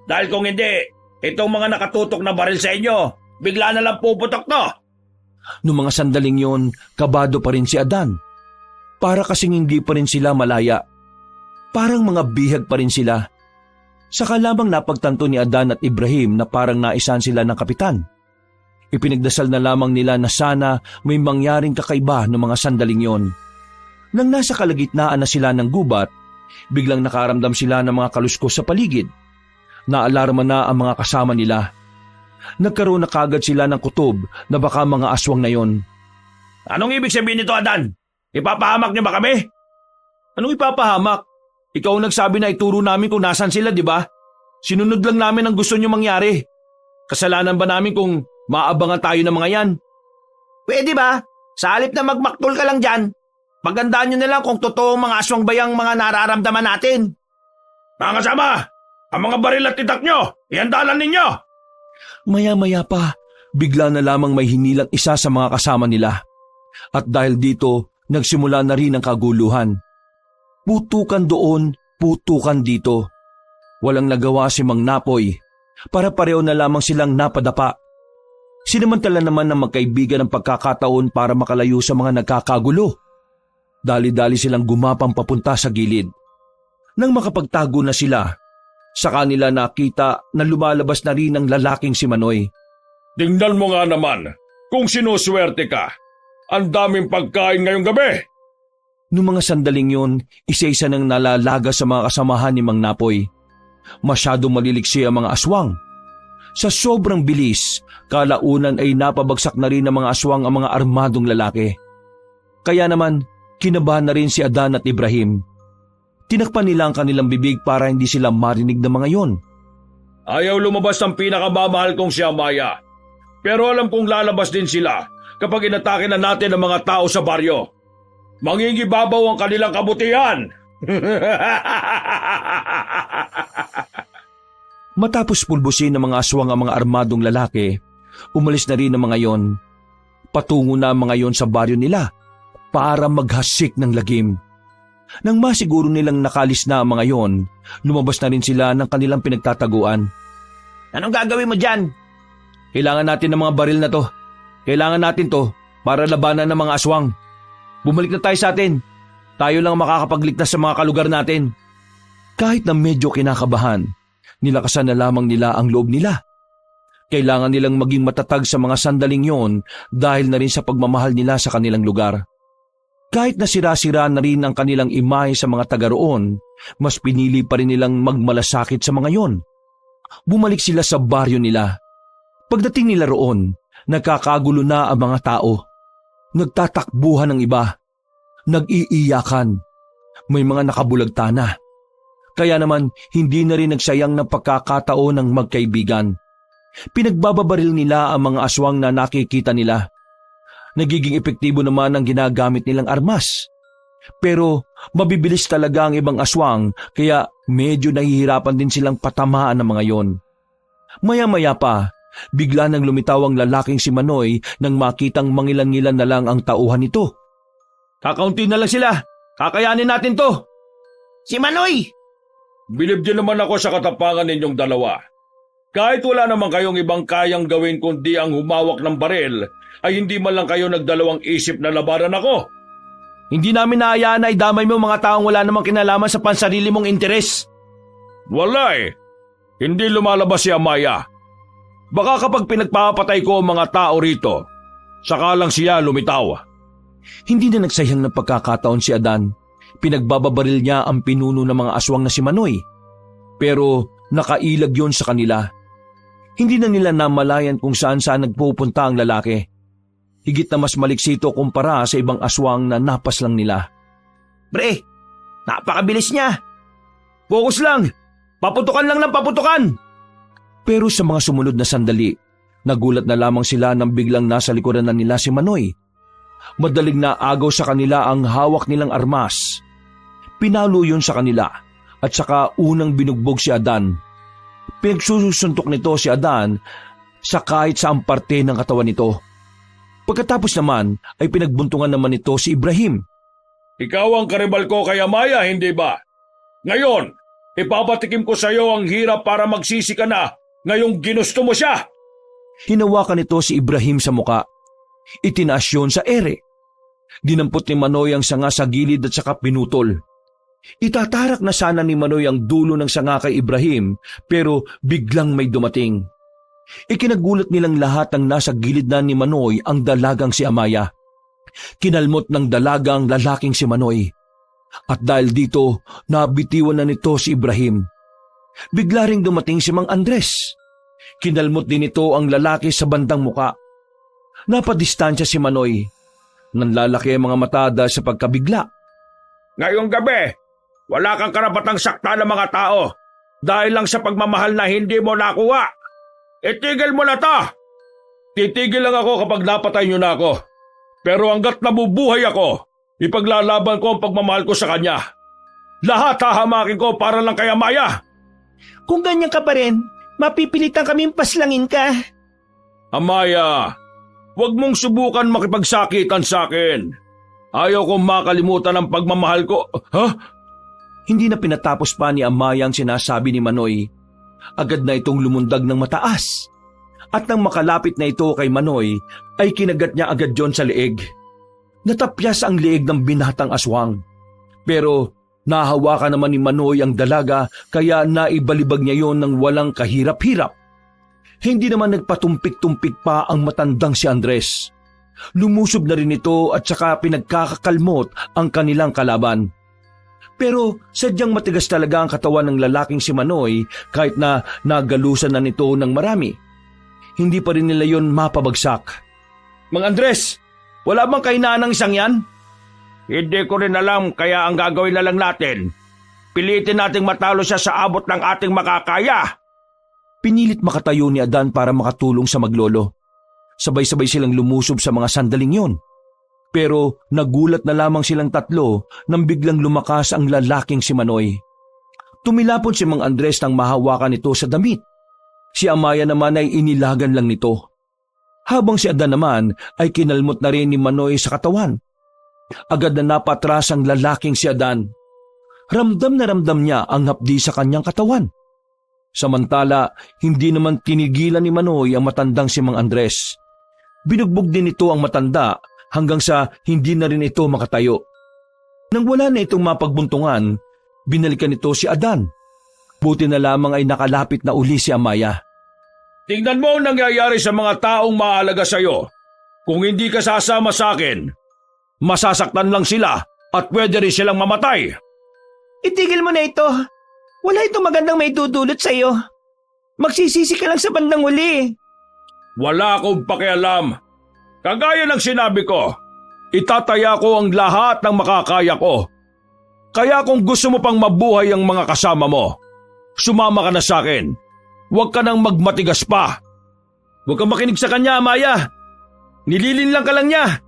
Dahil kung hindi, itong mga nakatutok na baril sa inyo, bigla na lang puputok to. Noong mga sandaling yon, kabado pa rin si Adan. Para kasing hindi pa rin sila malaya. Parang mga bihag pa rin sila. Saka lamang napagtanto ni Adan at Ibrahim na parang naisan sila ng kapitan. Ipinagdasal na lamang nila na sana may mangyaring kakaiba ng mga sandaling yon. Nang nasa kalagitnaan na sila ng gubat, biglang nakaramdam sila ng mga kaluskos sa paligid. Naalarma na ang mga kasama nila. Nagkaroon na kagad sila ng kutob na baka mga aswang na yon. Anong ibig sabihin nito, Adan? Ipapahamak niyo ba kami? Anong ipapahamak? Ikaw ang nagsabi na ituro namin kung nasan sila, di ba? Sinunod lang namin ang gusto niyo mangyari. Kasalanan ba namin kung maabangan tayo ng mga yan? Pwede ba? Sa halip na magmaktol ka lang dyan, pagandaan nyo na lang kung totoong mga aswang bayang mga nararamdaman natin. Mga kasama, ang mga baril at titak nyo, ihandalan ninyo! Maya-maya pa, bigla na lamang may hinilang isa sa mga kasama nila. At dahil dito, nagsimula na rin ang kaguluhan. Putukan doon, putukan dito. Walang nagawa si Mang Napoy. Para-pareho na lamang silang napadapa. Sinamantala naman ng magkaibigan ang pagkakataon para makalayo sa mga nagkakagulo. Dali-dali silang gumapang papunta sa gilid. Nang makapagtago na sila, sa kanila nakita na lumalabas na rin ang lalaking si Manoy. Tingnan mo nga naman, kung sinuswerte ka, ang daming pagkain ngayong gabi. Noong mga sandaling yun, isa-isa nang nalalaga sa mga kasamahan ni Mang Napoy. Masyadong maliliksi ang mga aswang. Sa sobrang bilis, kalaunan ay napabagsak na rin ng mga aswang ang mga armadong lalaki. Kaya naman, kinabahan na rin si Adan at Ibrahim. Tinakpan nila ang kanilang bibig para hindi sila marinig ng mga yon. Ayaw lumabas ng pinakamamahal kong si Amaya. Pero alam kong lalabas din sila kapag inatake na natin ang mga tao sa baryo. Mangingibabaw ang kanilang kabutihan! Matapos pulbusin ng mga aswang ang mga armadong lalaki, umalis na rin ang mga yon. Patungo na ang mga yon sa baryo nila para maghasik ng lagim. Nang masiguro nilang nakalis na ang mga yon, lumabas na rin sila ng kanilang pinagtataguan. Anong gagawin mo dyan? Kailangan natin ng mga baril na to. Kailangan natin to para labanan ng mga aswang. Bumalik na tayo sa atin. Tayo lang makakapagligtas sa mga kalugar natin. Kahit na medyo kinakabahan, nilakasan na lamang nila ang loob nila. Kailangan nilang maging matatag sa mga sandaling yon dahil na rin sa pagmamahal nila sa kanilang lugar. Kahit na sira-sira na rin ang kanilang imahe sa mga taga roon, mas pinili pa rin nilang magmalasakit sa mga yon. Bumalik sila sa baryo nila. Pagdating nila roon, nagkakagulo na ang mga tao. Nagtatakbuhan ng iba. Nag-iiyakan. May mga nakabulagta na. Kaya naman, hindi na rin nagsayang ng pagkakataon ng magkaibigan. Pinagbababaril nila ang mga aswang na nakikita nila. Nagiging epektibo naman ang ginagamit nilang armas. Pero mabibilis talaga ang ibang aswang kaya medyo nahihirapan din silang patamaan ng mga yon. Maya-maya pa, bigla nang lumitaw ang lalaking si Manoy nang makitang mangilan-ngilan na lang ang tauhan nito. Kakaunti na lang sila. Kakayanin natin to. Si Manoy! Bilib din naman ako sa katapangan ninyong dalawa. Kahit wala naman kayong ibang kayang gawin kundi ang humawak ng baril, ay hindi man lang kayo nagdalawang isip na labanan ako. Hindi namin naayaan na idamay mo mga taong wala namang kinalaman sa pansarili mong interes. Wala eh. Hindi lumalabas si Amaya. Baka kapag pinagpapatay ko ang mga tao rito, saka lang siya lumitaw. Hindi na nagsayang ng pagkakataon si Adan. Pinagbababaril niya ang pinuno ng mga aswang na si Manoy. Pero nakailag yon sa kanila. Hindi na nila namalayan kung saan-saan nagpupunta ang lalaki. Higit na mas maliksito kumpara sa ibang aswang na napas lang nila. Pre, napakabilis niya. Focus lang! Paputukan lang ng paputukan! Pero sa mga sumunod na sandali, nagulat na lamang sila nang biglang nasa likuran na nila si Manoy. Madaling naagaw sa kanila ang hawak nilang armas. Pinalo yun sa kanila at saka unang binugbog si Adan. Pinagsusuntok nito si Adan sa kahit saang parte ng katawan nito. Pagkatapos naman ay pinagbuntungan naman ito si Ibrahim. Ikaw ang karibal ko kay Amaya, hindi ba? Ngayon, ipapatikim ko sa iyo ang hirap para magsisi ka na ngayong ginusto mo siya. Hinawakan nito si Ibrahim sa muka. Itinaas yun sa ere. Dinampot ni Manoy ang sanga sa gilid at saka pinutol. Itatarak na sana ni Manoy ang dulo ng sanga kay Ibrahim pero biglang may dumating. Ikinagulat nilang lahat ang nasa gilid na ni Manoy ang dalagang si Amaya. Kinalmot ng dalagang lalaking si Manoy. At dahil dito, nabitiwan na nito si Ibrahim. Bigla ring dumating si Mang Andres. Kinalmot din ito ang lalaki sa bandang muka. Napadistansya si Manoy. Nanlalaki ang mga mata dahil sa pagkabigla. Ngayong gabi, wala kang karapatang sakta ng mga tao dahil lang sa pagmamahal na hindi mo nakuha. Itigil mo na to! Titigil lang ako kapag napatay niyo na ako. Pero hanggat nabubuhay ako, ipaglalaban ko ang pagmamahal ko sa kanya. Lahat hahamakin ko para lang kay Amaya. Kung ganyan ka pa rin, mapipilitan kaming paslangin ka. Amaya, huwag mong subukan makipagsakitan sa akin. Ayaw kong makalimutan ang pagmamahal ko. Ha? Hindi na pinatapos pa ni Amaya ang sinasabi ni Manoy. Agad na itong lumundag ng mataas. At nang makalapit na ito kay Manoy, ay kinagat niya agad yon sa leeg. Natapyas ang leeg ng binatang aswang. Pero nahawakan naman ni Manoy ang dalaga kaya naibalibag niya yon ng walang kahirap-hirap. Hindi naman nagpatumpik-tumpik pa ang matandang si Andres. Lumusob na rin ito at saka pinagkakakalmot ang kanilang kalaban. Pero sadyang matigas talaga ang katawan ng lalaking si Manoy kahit na nagalusan na nito ng marami. Hindi pa rin nila yon mapabagsak. Mang Andres, wala bang kahinaan ng isang yan? Hindi ko rin alam kaya ang gagawin na lang natin. Pilitin nating matalo siya sa abot ng ating makakaya. Pinilit makatayo ni Adan para makatulong sa maglolo. Sabay-sabay silang lumusob sa mga sandaling yon. Pero nagulat na lamang silang tatlo nang biglang lumakas ang lalaking si Manoy. Tumilapon si Mang Andres nang mahawakan ito sa damit. Si Amaya naman ay inilagan lang nito. Habang si Adan naman ay kinalmot na rin ni Manoy sa katawan. Agad na napatras ang lalaking si Adan. Ramdam na ramdam niya ang hapdi sa kanyang katawan. Samantala, hindi naman tinigilan ni Manoy ang matandang si Mang Andres. Binugbog din ito ang matanda hanggang sa hindi na rin ito makatayo. Nang wala na itong mapagbuntungan, binalikan ito si Adan. Buti na lamang ay nakalapit na uli si Amaya. Tingnan mo ang nangyayari sa mga taong maalaga sa iyo. Kung hindi ka sasama sa akin, masasaktan lang sila at pwede rin silang mamatay. Itigil mo na ito. Wala itong magandang may dudulot sa iyo. Magsisisi ka lang sa bandang uli. Wala akong pakialam. Kagaya ng sinabi ko, itataya ko ang lahat ng makakaya ko. Kaya kung gusto mo pang mabuhay ang mga kasama mo, sumama ka na sa akin. Huwag ka nang magmatigas pa. Huwag kang makinig sa kanya, Amaya. Nililin lang ka lang niya.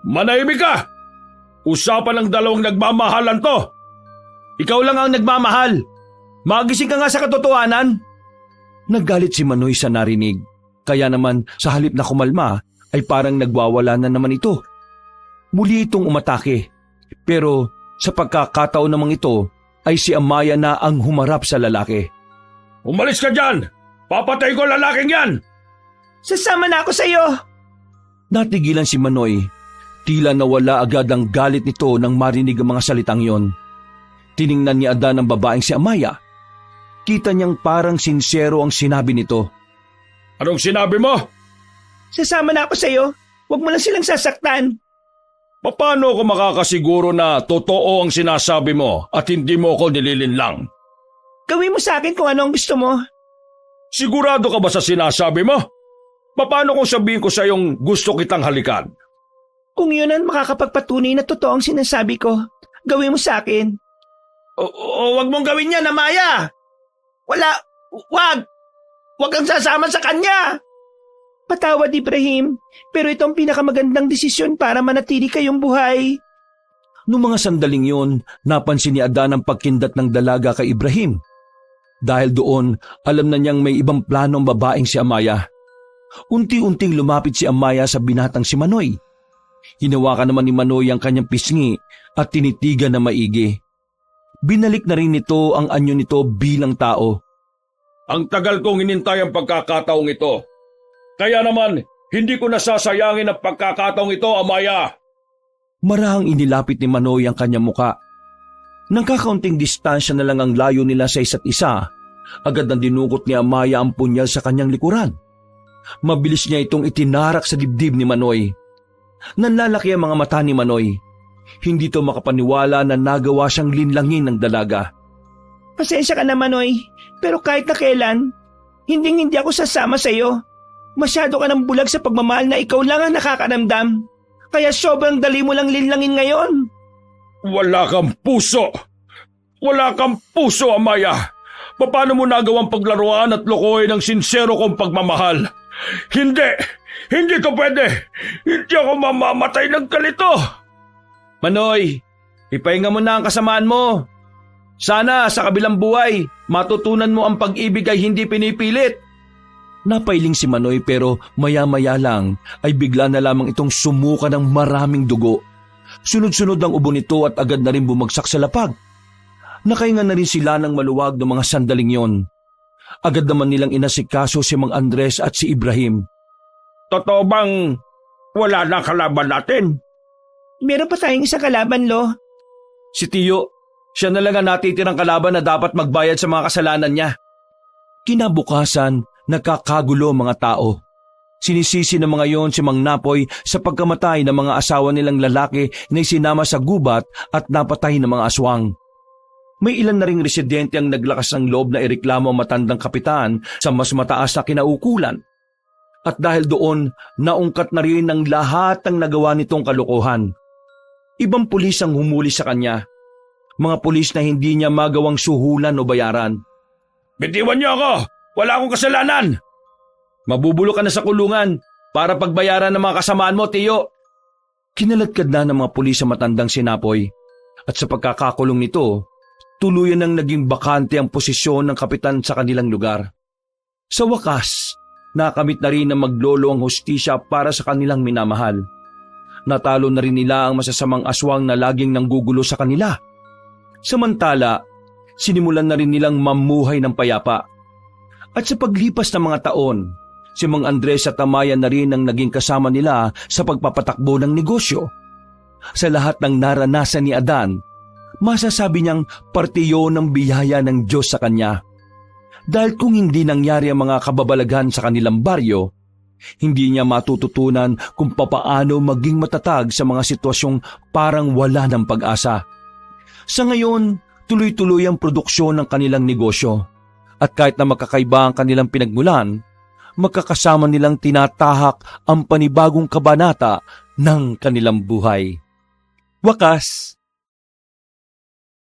Manahimik ka! Usapan ng dalawang nagmamahalan to. Ikaw lang ang nagmamahal. Magising ka nga sa katotohanan. Naggalit si Manoy sa narinig. Kaya naman sa halip na kumalma ay parang nagwawala na naman ito. Muli itong umatake. Pero sa pagkakataon namang ito ay si Amaya na ang humarap sa lalaki. Umalis ka dyan! Papatay ko lalaking yan! Sasama na ako sa iyo. Natigilan si Manoy. Tila nawala agad ang galit nito nang marinig ang mga salitang yon. Tiningnan ni Adan ang babaeng si Amaya. Kita niyang parang sincero ang sinabi nito. Anong sinabi mo? Sasama na ako sa iyo. Huwag mo lang silang sasaktan. Paano ako makakasiguro na totoo ang sinasabi mo at hindi mo ako nililinlang? Gawin mo sa akin kung ano ang gusto mo. Sigurado ka ba sa sinasabi mo? Paano kung sabihin ko sa iyong gusto kitang halikan? Kung yun ang makakapagpatunay na totoo ang sinasabi ko, gawin mo sa akin. Huwag mong gawin yan, Amaya. Wag kang sasama sa kanya. Patawad, Ibrahim, pero ito ang pinakamagandang desisyon para manatili kayong buhay. Noong mga sandaling yon, napansin ni Adan ang pagkindat ng dalaga kay Ibrahim. Dahil doon, alam na niyang may ibang plano ang babaeng si Amaya. Unti-unting lumapit si Amaya sa binatang si Manoy. Hinawakan naman ni Manoy ang kanyang pisngi at tinitigan na maigi. Binalik na rin nito ang anyo nito bilang tao. Ang tagal kong hinintay ang pagkakataong ito. Kaya naman, hindi ko nasasayangin ang pagkakataong ito, Amaya. Marahang inilapit ni Manoy ang kanyang muka. Nang kakaunting distansya na lang ang layo nila sa isa't isa, agad nang dinukot ni Amaya ang punyal sa kanyang likuran. Mabilis niya itong itinarak sa dibdib ni Manoy. Nanlalaki ang mga mata ni Manoy. Hindi to makapaniwala na nagawa siyang linlangin ng dalaga. Pasensya ka na, Manoy, pero kahit na kailan, hindi ako sasama sa iyo. Masyado ka ng bulag sa pagmamahal na ikaw lang ang nakakaramdam. Kaya sobrang dali mo lang linlangin ngayon. Wala kang puso! Wala kang puso, Amaya! Paano mo nagawang paglaruan at lokohin ang sincero kong pagmamahal? Hindi! Hindi ko pwede! Hindi ako mamamatay ng kalito! Manoy, ipahinga mo na ang kasamaan mo. Sana sa kabilang buhay, matutunan mo ang pag-ibig ay hindi pinipilit. Napailing si Manoy pero maya-maya lang ay bigla na lamang itong sumuka ng maraming dugo. Sunod-sunod ang ubo nito at agad na rin bumagsak sa lapag. Nakahinga na rin sila ng maluwag ng mga sandaling yon. Agad naman nilang inasikaso si Mang Andres at si Ibrahim. Totoo bang wala na kalaban natin? Meron pa tayong isang kalaban, Lo. Si Tiyo, siya na lang ang natitirang kalaban na dapat magbayad sa mga kasalanan niya. Kinabukasan, nagkakagulo ang mga tao. Sinisisi ng mga yon si Mang Napoy sa pagkamatay ng mga asawa nilang lalaki na isinama sa gubat at napatay ng mga aswang. May ilan na ring residente ang naglakas ng loob na ireklamo ang matandang kapitan sa mas mataas na kinaukulan. At dahil doon, naungkat na rin ang lahat ng nagawa nitong kalokohan. Ibang pulis ang humuli sa kanya. Mga pulis na hindi niya magawang suhulan o bayaran. Bitiwan niyo ako! Wala akong kasalanan! Mabubulo ka na sa kulungan para pagbayaran ng mga kasamaan mo, Tiyo. Kinaladkad na ng mga pulis sa matandang sinapoy. At sa pagkakakulong nito, tuluyan ang naging bakante ang posisyon ng kapitan sa kanilang lugar. Sa wakas, nakamit na rin na maglolo ang hustisya para sa kanilang minamahal. Natalo na rin nila ang masasamang aswang na laging nanggugulo sa kanila. Samantala, sinimulan na rin nilang mamuhay ng payapa. At sa paglipas ng mga taon, si Mang Andres at Amaya na rin ang naging kasama nila sa pagpapatakbo ng negosyo. Sa lahat ng naranasan ni Adan, masasabi niyang parte yun ng biyaya ng Diyos sa kanya. Dahil kung hindi nangyari ang mga kababalaghan sa kanilang baryo, hindi niya matututunan kung papaano maging matatag sa mga sitwasyong parang wala ng pag-asa. Sa ngayon, tuloy-tuloy ang produksyon ng kanilang negosyo. At kahit na magkakaiba ang kanilang pinagmulan, magkakasama nilang tinatahak ang panibagong kabanata ng kanilang buhay. Wakas.